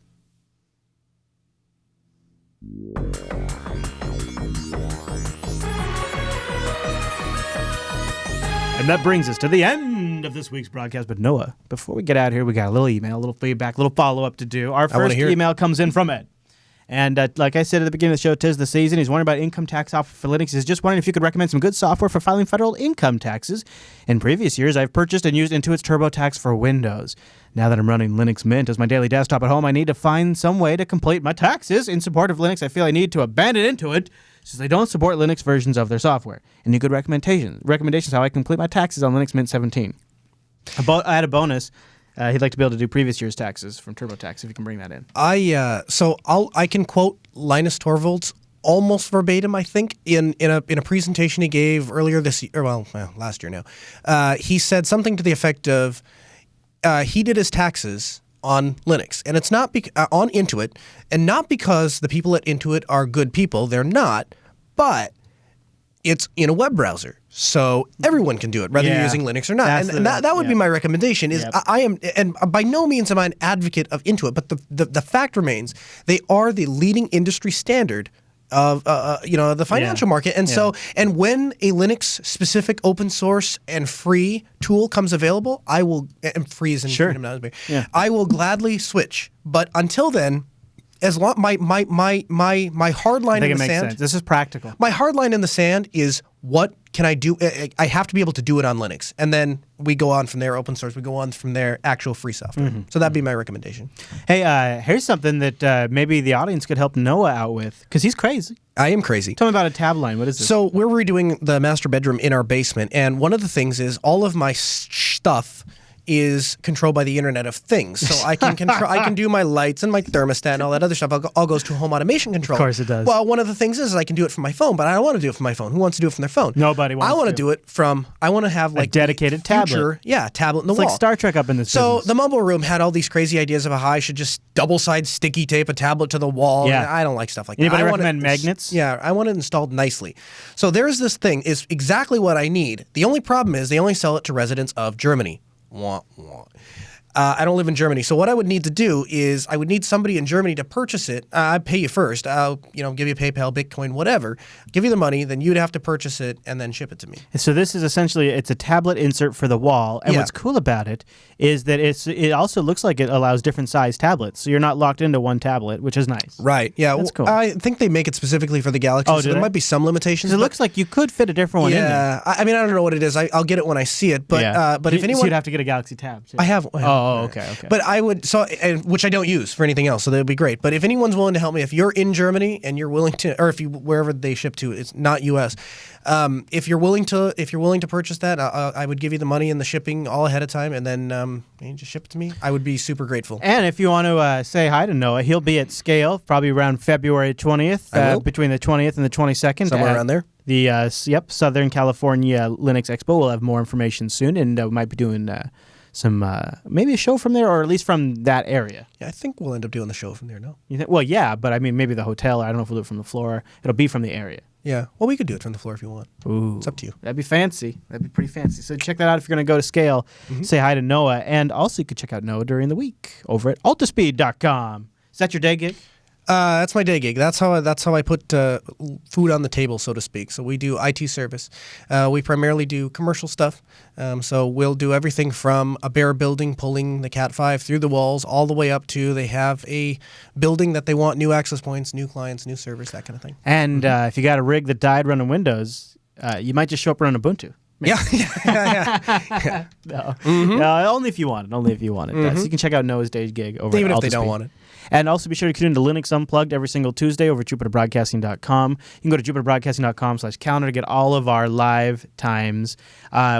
And that brings us to the end of this week's broadcast. But Noah, before we get out of here, we got a little email, a little feedback, a little follow-up to do. Our first email comes in from Ed. And like I said at the beginning of the show, 'tis the season. He's wondering about income tax software for Linux. He's just wondering if you could recommend some good software for filing federal income taxes. In previous years, I've purchased and used Intuit's TurboTax for Windows. Now that I'm running Linux Mint as my daily desktop at home, I need to find some way to complete my taxes. In support of Linux, I feel I need to abandon Intuit since they don't support Linux versions of their software. Any good recommendations how I complete my taxes on Linux Mint 17? I had a bonus. He'd like to be able to do previous year's taxes from TurboTax if you can bring that in. I can quote Linus Torvalds almost verbatim, I think, in a presentation he gave earlier this year, last year now. He said something to the effect of he did his taxes on Linux, and it's not on Intuit, and not because the people at Intuit are good people. They're not, but it's in a web browser, so everyone can do it, whether you're using Linux or not. And that would be my recommendation. I am, and by no means am I an advocate of Intuit, but the fact remains they are the leading industry standard of the financial market. And so, and when a Linux specific open source and free tool comes available, I will, and free is in freedom now, I will gladly switch. But until then, as long my hard line in the sand. Sense. This is practical. My hard line in the sand is what can I do? I have to be able to do it on Linux, and then we go on from there. Open source. We go on from there. Actual free software. So that'd be my recommendation. Hey, here's something that maybe the audience could help Noah out with because he's crazy. I am crazy. Tell me about a tab line. What is this? So we're redoing the master bedroom in our basement, and one of the things is all of my stuff is controlled by the Internet of Things. So I can control, I can do my lights and my thermostat and all that other stuff. All goes to a home automation controller. Of course it does. Well, one of the things is I can do it from my phone, but I don't want to do it from my phone. Who wants to do it from their phone? Nobody wants to. I want to do it from, I want to have like a dedicated tablet. Yeah, tablet in the it's wall. It's like Star Trek up in this So business. the Mumble Room had all these crazy ideas of how I should just double-side sticky tape a tablet to the wall. Yeah. And I don't like stuff like Anybody that. recommend magnets? Yeah, I want it installed nicely. So there's this thing, is exactly what I need. The only problem is they only sell it to residents of Germany. Wah, wah. I don't live in Germany, so what I would need to do is I would need somebody in Germany to purchase it. I'd pay you first. I'll give you PayPal, Bitcoin, whatever. Give you the money, then you'd have to purchase it and then ship it to me. So this is essentially it's a tablet insert for the wall, and what's cool about it is that it also looks like it allows different size tablets, so you're not locked into one tablet, which is nice. Right. Yeah. That's cool. I think they make it specifically for the Galaxy, so there might be some limitations. Because it looks like you could fit a different one in there. Yeah. I mean, I don't know what it is. I'll get it when I see it, but if anyone, so you'd have to get a Galaxy Tab too. I have. Okay. But I would which I don't use for anything else, so that would be great. But if anyone's willing to help me, if you're in Germany and you're willing to, or if you wherever they ship to, it's not U.S. If you're willing to purchase that, I would give you the money and the shipping all ahead of time, and then you just ship it to me. I would be super grateful. And if you want to say hi to Noah, he'll be at Scale probably around February 20th, between the 20th and the 22nd. Somewhere around there. The Southern California Linux Expo. We'll have more information soon, and we might be doing some maybe a show from there, or at least from that area. Yeah, I think we'll end up doing the show from there. No. You think? Well, yeah, but I mean, maybe the hotel. I don't know if we'll do it from the floor. It'll be from the area. Yeah. Well, we could do it from the floor if you want. Ooh, it's up to you. That'd be fancy. That'd be pretty fancy. So check that out if you're going to go to Scale. Say hi to Noah, and also you could check out Noah during the week over at altaspeed.com. Is that your day gig? That's my day gig. That's how I put food on the table, so to speak. So we do IT service. We primarily do commercial stuff. So we'll do everything from a bare building, pulling the Cat5 through the walls, all the way up to they have a building that they want new access points, new clients, new servers, that kind of thing. And if you got a rig that died running Windows, you might just show up running Ubuntu. Yeah. No. No, only if you want it. Only if you want it. So you can check out Noah's Day gig over Even at if they don't Altispeed. want it. And also be sure to tune into Linux Unplugged every single Tuesday over at JupiterBroadcasting.com. You can go to JupiterBroadcasting.com/calendar to get all of our live times.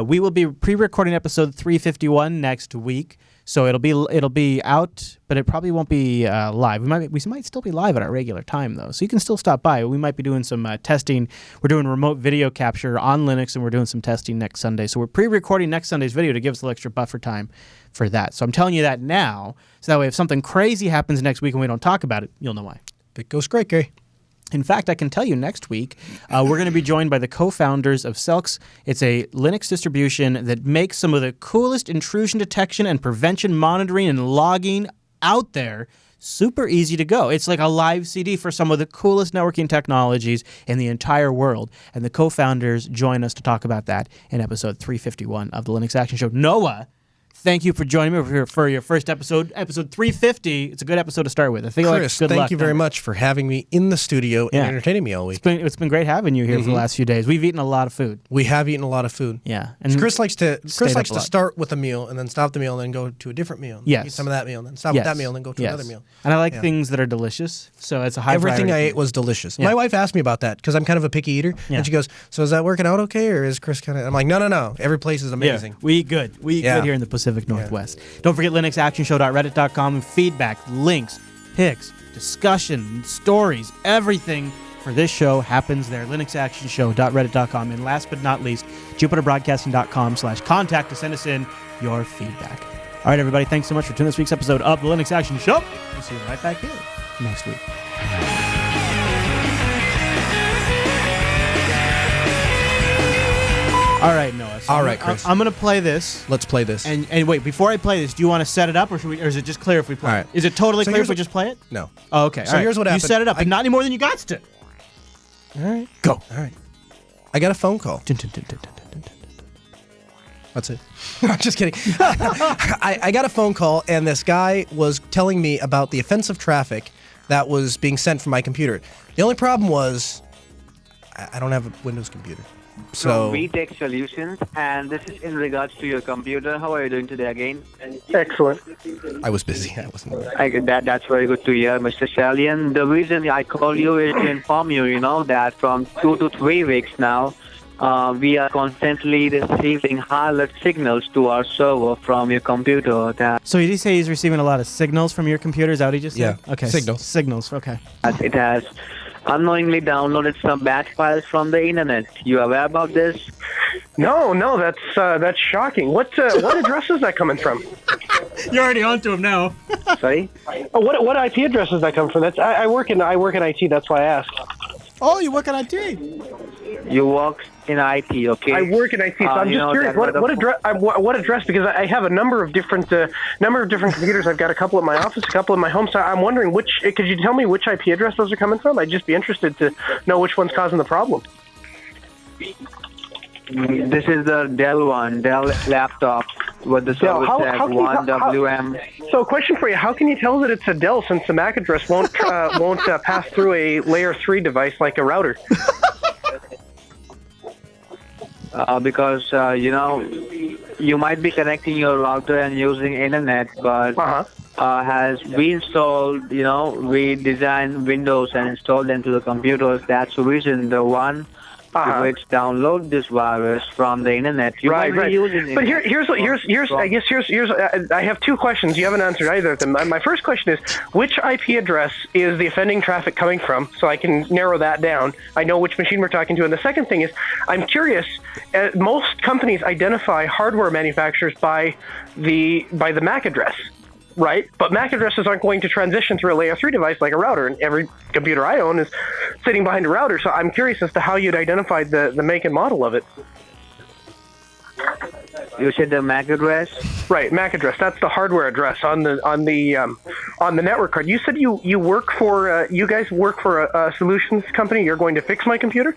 We will be pre-recording episode 351 next week. So it'll be out, but it probably won't be live. We might still be live at our regular time though, so you can still stop by. We might be doing some testing. We're doing remote video capture on Linux, and we're doing some testing next Sunday. So we're pre-recording next Sunday's video to give us a little extra buffer time for that. So I'm telling you that now, so that way if something crazy happens next week and we don't talk about it, you'll know why. Big Ghost Great Gay. In fact, I can tell you next week, we're going to be joined by the co-founders of Selks. It's a Linux distribution that makes some of the coolest intrusion detection and prevention monitoring and logging out there super easy to go. It's like a live CD for some of the coolest networking technologies in the entire world. And the co-founders join us to talk about that in episode 351 of the Linux Action Show. Noah, thank you for joining me for your first episode 350. It's a good episode to start with. I think Chris, good thank luck. you very much for having me in the studio and Yeah. entertaining me all week. It's been great having you here for the last few days. We've eaten a lot of food. We have eaten a lot of food. Yeah, and Chris likes to stayed up a lot. start with a meal and then stop the meal and then go to a different meal. Yes. Eat some of that meal and then stop with that meal and then go to another meal. And I like things that are delicious, so it's a high Everything I priority. ate was delicious. Yeah. My wife asked me about that because I'm kind of a picky eater, Yeah. and she goes, "So is that working out okay, or is Chris kind of?" I'm like, "No. Every place is Yeah, amazing." we eat good. We eat Yeah. good here in the Pacific Northwest. Don't forget linuxactionshow.reddit.com and feedback, links, pics, discussion, stories, everything for this show happens there. linuxactionshow.reddit.com. And last but not least, jupiterbroadcasting.com/contact to send us in your feedback. All right, everybody, thanks so much for tuning this week's episode of the Linux Action Show. We'll see you right back here next week. All right, Noah. So All right, Chris. I'm going to play this. Let's play this. And wait, before I play this, do you want to set it up, or is it just clear if we play All it? right. Is it totally So clear here's if we what- just play it? no. Oh, okay. So all right. here's what happened. You set it up, but not any more than you got to. All right. Go. All right. I got a phone call. That's it. I'm just kidding. I got a phone call, and this guy was telling me about the offensive traffic that was being sent from my computer. The only problem was I don't have a Windows computer. So From VTech Solutions, and this is in regards to your computer. How are you doing today again? Excellent. I was busy. I wasn't. That's very good to hear, Mr. Shallian. The reason I call you is to inform you, that from 2 to 3 weeks now, we are constantly receiving high alert signals to our server from your computer that So did he say he's receiving a lot of signals from your computer? Is that what he just said? Yeah, Okay. signals. Signals. Okay. it has unknowingly downloaded some batch files from the internet. You aware about this? No, that's shocking. What address is that coming from? You're already onto him now. Sorry? Oh, what IP address does that come from? That's I work in IT. That's why I asked. Oh, you work on IT. You work in IT, okay? I work in IT, so I'm just curious. What address? What address? Because I have a number of different computers. I've got a couple at my office, a couple at my home. So I'm wondering which. Could you tell me which IP address those are coming from? I'd just be interested to know which one's causing the problem. This is the Dell one, Dell laptop with the Dell. service How tag can you- 1WM. So, question for you: how can you tell that it's a Dell since the MAC address won't pass through a layer 3 device like a router? Because you might be connecting your router and using internet, but has reinstalled, redesigned Windows and installed them to the computers. That's the reason the one which download this virus from the internet. You might be using it. But here's I have two questions. You haven't answered either of them. My first question is, which IP address is the offending traffic coming from, so I can narrow that down. I know which machine we're talking to. And the second thing is, I'm curious. Most companies identify hardware manufacturers by the MAC address. Right, but MAC addresses aren't going to transition through a layer 3 device like a router, and every computer I own is sitting behind a router. So I'm curious as to how you'd identify the make and model of it. You said the MAC address. Right, MAC address. That's the hardware address on the network card. You said you work for you guys work for a solutions company. You're going to fix my computer.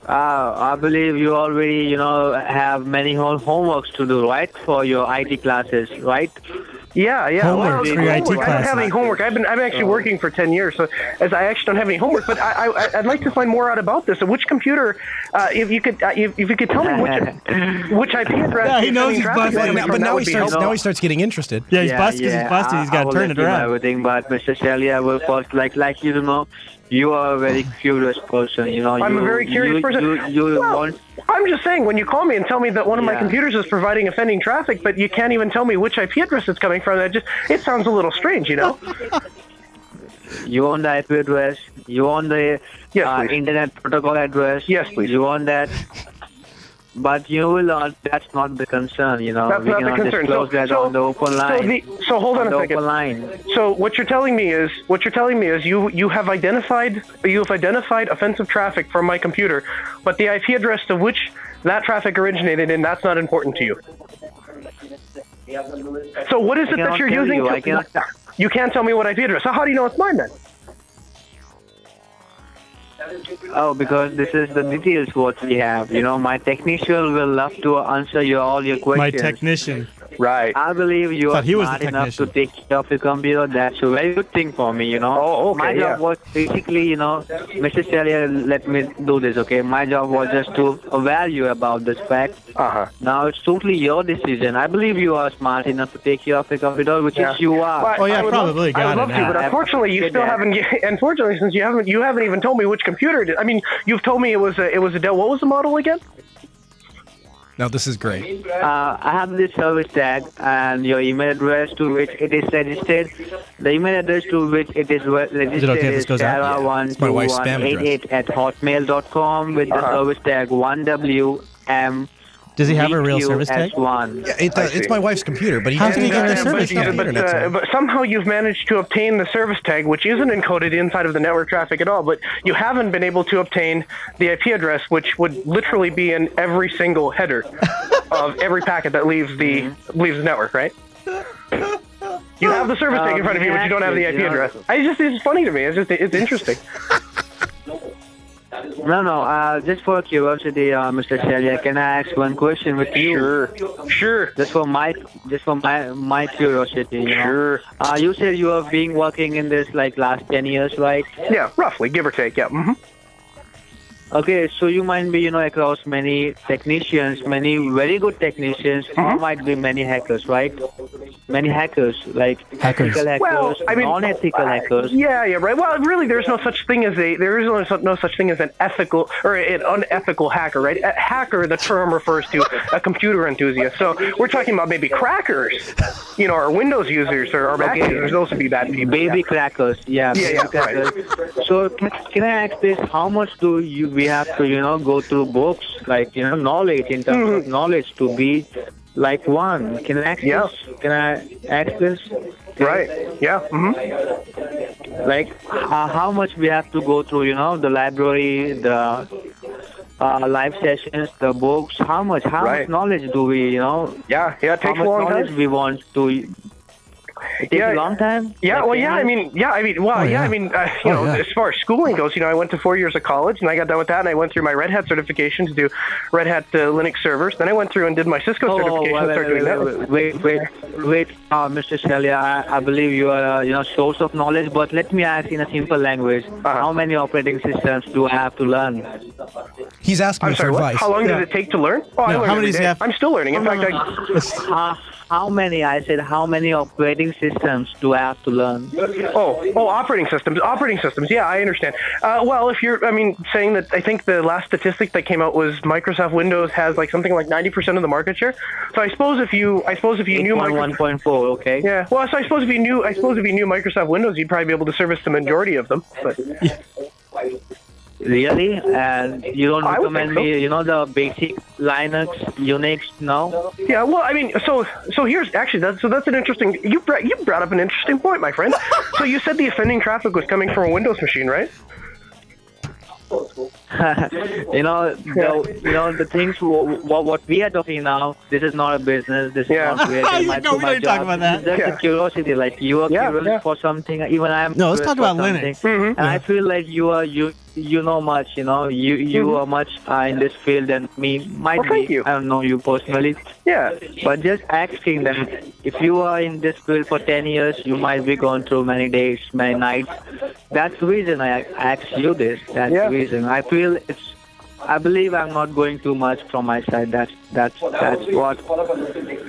I believe you already, have many homeworks to do, right, for your IT classes, right? Yeah. Homework for your IT I don't have classes. any homework. I'm actually working for 10 years, so as I actually don't have any homework. But I'd like to find more out about this. So which computer, if you could tell me which IP address. Yeah, he knows he's traffic busted. is coming from, But that now would he be starts. helpful. Now he starts getting interested. Yeah, he's busted because he's busted. He's got to turn it I will let you know around. everything, but Mr. Shelley, I will first like you to know, you are a very curious person. I'm a very curious person. You Well, want. I'm just saying, when you call me and tell me that one of my Yeah. computers is providing offending traffic, but you can't even tell me which IP address it's coming from, it sounds a little strange, You want the IP address. You want the Yes, please. internet protocol address. Yes, please. You want that. But you will not. That's not the concern. That's we not the cannot concern. disclose that on the open line. So hold on on a the second. open line. So what you're telling me is you have identified offensive traffic from my computer, but the IP address to which that traffic originated in, that's not important to you. So what is it that cannot you're tell using? you. I cannot. You can't tell me what IP address. So how do you know it's mine then? Oh, because this is the details what we have. My technician will love to answer all your questions. My technician. Right. I believe you Thought are he was smart the enough to technician. take care of your computer. That's a very good thing for me, Oh, okay, My job yeah. was basically, Mr. Celia, let me do this, okay? My job was just to evaluate about this fact. Uh-huh. Now it's totally your decision. I believe you are smart enough to take care of your computer, which is you are. Well, Oh, yeah, I would probably love, I would got love it to, now. but unfortunately, you Did still that. haven't. Unfortunately, since you haven't even told me which computer it is. I mean, you've told me it was a Dell. What was the model again? Now this is great. I have this service tag and your email address to which it is registered. The email address to which it is registered okay if this is goes out? Yeah. It's my wife's spam address. sarah12188@hotmail.com with the Uh-huh. service tag 1WM. Does he have a real service tag? S1. Yeah, it's my wife's computer, but he How can't can he get the have service the tag? internet signal. But somehow you've managed to obtain the service tag, which isn't encoded inside of the network traffic at all. But you haven't been able to obtain the IP address, which would literally be in every single header of every packet that leaves the network, right? You have the service tag in front of you, but you don't have the IP address. It's funny to me. It's interesting. No. Just for curiosity, Mr. Celia, can I ask one question with you? Sure. Just for my curiosity, Sure. You said you have been working in this like last 10 years, right? Yeah, roughly, give or take. Yeah. Mm-hmm. Okay, so you might be, across many technicians, many very good technicians, or might be many hackers, right? Many hackers, like Hackers. ethical hackers, Well, I mean, non-ethical hackers. Yeah, right. Well, really, there's no such thing as no such thing as an ethical or an unethical hacker, right? A hacker, the term refers to a computer enthusiast. So we're talking about maybe crackers, or Windows users or Mac users. Those would be bad people. Baby crackers, Yeah, baby yeah, crackers. So can I ask this? How much do we have to, go through books, like knowledge in terms of knowledge to be like one? Can I ask Yeah. this? Can I ask this? Right. Yeah. Mm-hmm. Like how much we have to go through, the library, the live sessions, the books. How much Right. knowledge do we, Yeah. It how takes a much long knowledge time. we want to. It takes Yeah. a long time. Yeah, Like well, 10 yeah, I years? mean, yeah. as far as schooling goes, I went to 4 years of college, and I got done with that, and I went through my Red Hat certification to do Red Hat Linux servers. Then I went through and did my Cisco certification and started doing that. Wait, Mr. Celia, I believe you are, source of knowledge, but let me ask in a simple language, how many operating systems do I have to learn? He's asking I'm me for sorry, what? advice. How long Yeah. does it take to learn? Oh, I No, learn how every many does he day. have? I'm still learning. In fact, How many? I said, how many operating systems do I have to learn? operating systems. Yeah, I understand. Well, if you're, saying that, I think the last statistic that came out was Microsoft Windows has like something like 90% of the market share. So I suppose if you knew Microsoft. 1.4, okay? Yeah. Well, so I suppose if you knew Microsoft Windows, you'd probably be able to service the majority of them. But Really? And you don't I would recommend think me, the basic Linux, Unix, no? yeah, well, so here's actually that's an interesting. You brought up an interesting point, my friend. So you said the offending traffic was coming from a Windows machine, right? The things what we are talking now. This is not a business. This is not related No, we don't talk about that. It's just a curiosity. Like you are curious for something. Even I am. No, let's curious talk about for Linux. something. And I feel like you know much. You are much in this field than me. Might be. Thank you. I don't know you personally. Yeah. But just asking them, if you are in this field for 10 years, you might be going through many days, many nights. That's the reason I asked you this. That's the reason. I feel I believe I'm not going too much from my side. That's what.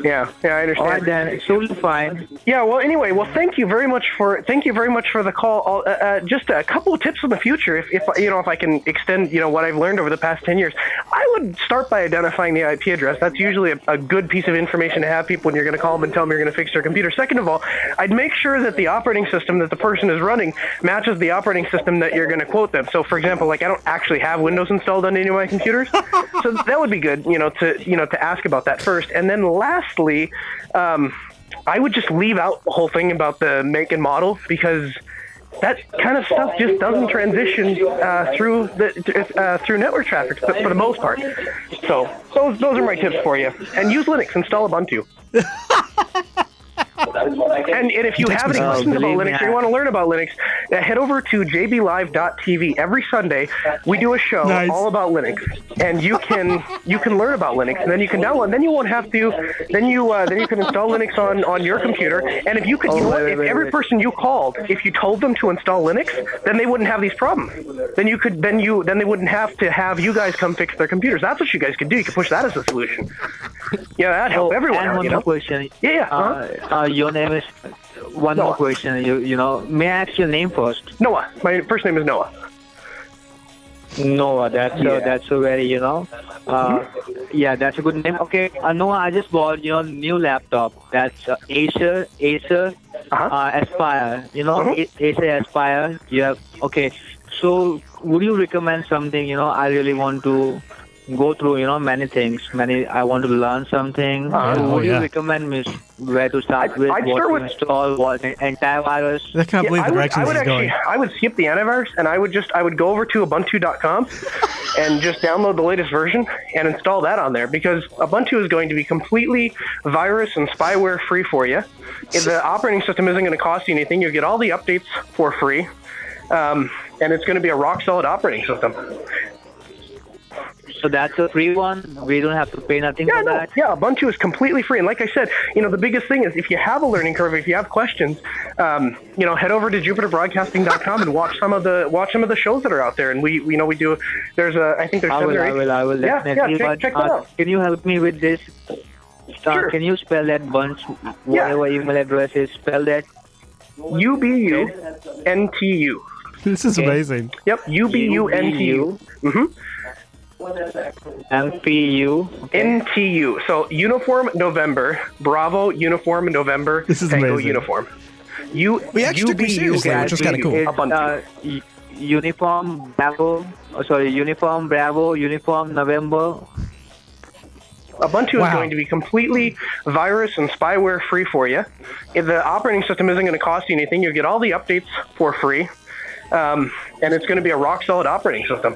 Yeah, I understand. All right, then it's totally fine. Yeah. Well, anyway, thank you very much for the call. Just a couple of tips in the future, if I can extend what I've learned over the past 10 years. I would start by identifying the IP address. That's usually a good piece of information to have people when you're going to call them and tell them you're going to fix their computer. Second of all, I'd make sure that the operating system that the person is running matches the operating system that you're going to quote them. So, for example, like I don't actually have Windows installed on any of my computers, so that would be good, to ask about that first. And then lastly, I would just leave out the whole thing about the make and model, because that kind of stuff just doesn't transition through network traffic for the most part. So those are my tips for you. And use Linux, install Ubuntu. And if you have any questions about Linux or you want to learn about Linux, head over to jblive.tv. Every Sunday, we do a show all about Linux, and you can learn about Linux, and then you can download. And then you won't have to. Then you can install Linux on your computer. And if you could, if every person you called, if you told them to install Linux, then they wouldn't have these problems. Then they wouldn't have to have you guys come fix their computers. That's what you guys could do. You could push that as a solution. Yeah, that'd help everyone. And one more question. Yeah. Your name is. One more question. May I ask your name first? Noah. My first name is Noah. Noah. That's a very yeah, that's a good name. Okay, Noah, I just bought your new laptop. That's Acer Aspire. Acer Aspire. Yeah. Okay. So, would you recommend something? I really want to go through, many things. I want to learn something. Would you recommend me where to start with? I'd what start to with install? What antivirus? I can't believe the direction this is going. I would skip the antivirus, and I would go over to Ubuntu.com and just download the latest version and install that on there, because Ubuntu is going to be completely virus and spyware free for you. If the operating system isn't going to cost you anything, you get all the updates for free, and it's going to be a rock solid operating system. So that's a free one? We don't have to pay nothing for that? Yeah, Ubuntu is completely free. And like I said, the biggest thing is if you have a learning curve, if you have questions, head over to JupiterBroadcasting.com and watch some of the shows that are out there. And we do. I think there's 7 or 8. I will definitely. Check that out. Can you help me with this? Sure. Can you spell that bunch? Whatever email address is, spell that. UBUNTU. This is amazing. Yep, UBUNTU. MPU. NTU. So Uniform November, Bravo Uniform November, This is Tango amazing. Uniform. We actually took me seriously, which was kind of cool. It's, Uniform Bravo. Uniform Bravo. Uniform November. Ubuntu is going to be completely virus and spyware free for you. If the operating system isn't going to cost you anything, you get all the updates for free, and it's going to be a rock solid operating system.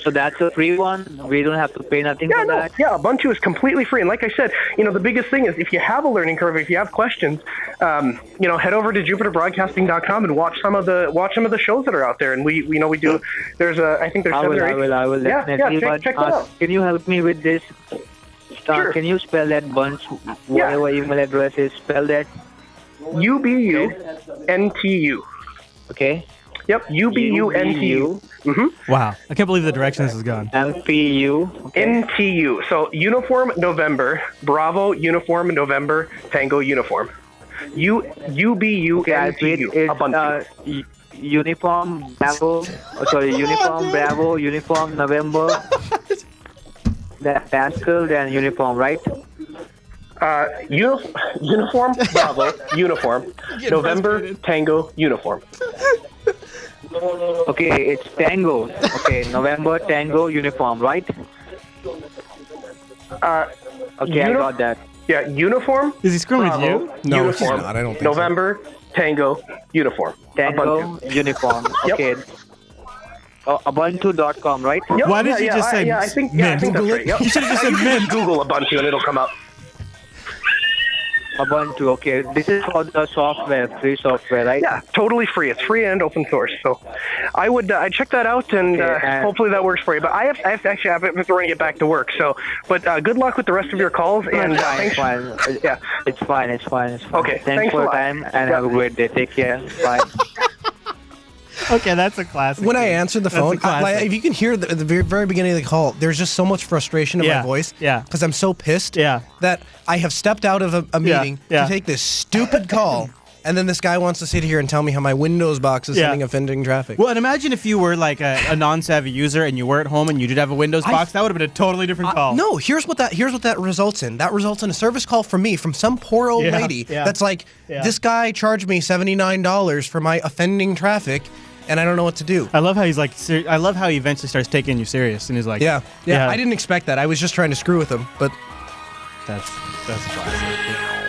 So that's a free one? We don't have to pay nothing for that? Yeah, Ubuntu is completely free. And like I said, the biggest thing is if you have a learning curve, if you have questions, head over to JupiterBroadcasting.com and watch some of the shows that are out there. And we do. I think there's 7 or 8. I will definitely. Check that out. Can you help me with this? Sure. Can you spell that bunch? Whatever email address is, spell that. UBUNTU. Okay. Yep, UBUNTU. Wow. I can't believe the direction this has gone. MPU. Okay. NTU. So Uniform November, Bravo Uniform November, Tango Uniform. UBUNTU. Ubuntu. Uniform Bravo. Uniform Bravo. Uniform November. That Pascal, then Uniform, right? Uniform Bravo Uniform November Tango Uniform. Okay, it's Tango. Okay, November Tango Uniform, right? Okay, I got that. Yeah, Uniform. Is he screwing with you? No, Uniform. he's not. I don't think November Tango Uniform. Tango Ubuntu. Uniform. Okay. Ubuntu.com, right? Yep, Why did you just say I think Mint? that's right. Yep. You should have just said You can Mint. Google Ubuntu and it'll come up. Ubuntu, okay. This is for the software, free software, right? Yeah, totally free. It's free and open source. So I would I'd check that out, and hopefully that works for you. But I have to run get back to work. So, but good luck with the rest of your calls. And It's fine. Yeah. It's fine. Okay, Thanks thanks for a your lot. time and have a great day. Take care. Bye. Okay, that's a classic. When I answered the That's a phone, classic. if you can hear the very, very beginning of the call, there's just so much frustration in Yeah, my voice. yeah. Because I'm so pissed. Yeah. That I have stepped out of a meeting yeah. to take this stupid call, and then this guy wants to sit here and tell me how my Windows box is Yeah. sending offending traffic. Well, and imagine if you were like a non-savvy user and you were at home and you did have a Windows box. That would have been a totally different call. No, here's what that results in. That results in a service call from me, from some poor old Yeah, lady yeah. that's like, Yeah. this guy charged me $79 for my offending traffic, and I don't know what to do. I love how he's like. I love how he eventually starts taking you serious and he's like, Yeah. I didn't expect that. I was just trying to screw with him, but That's classic.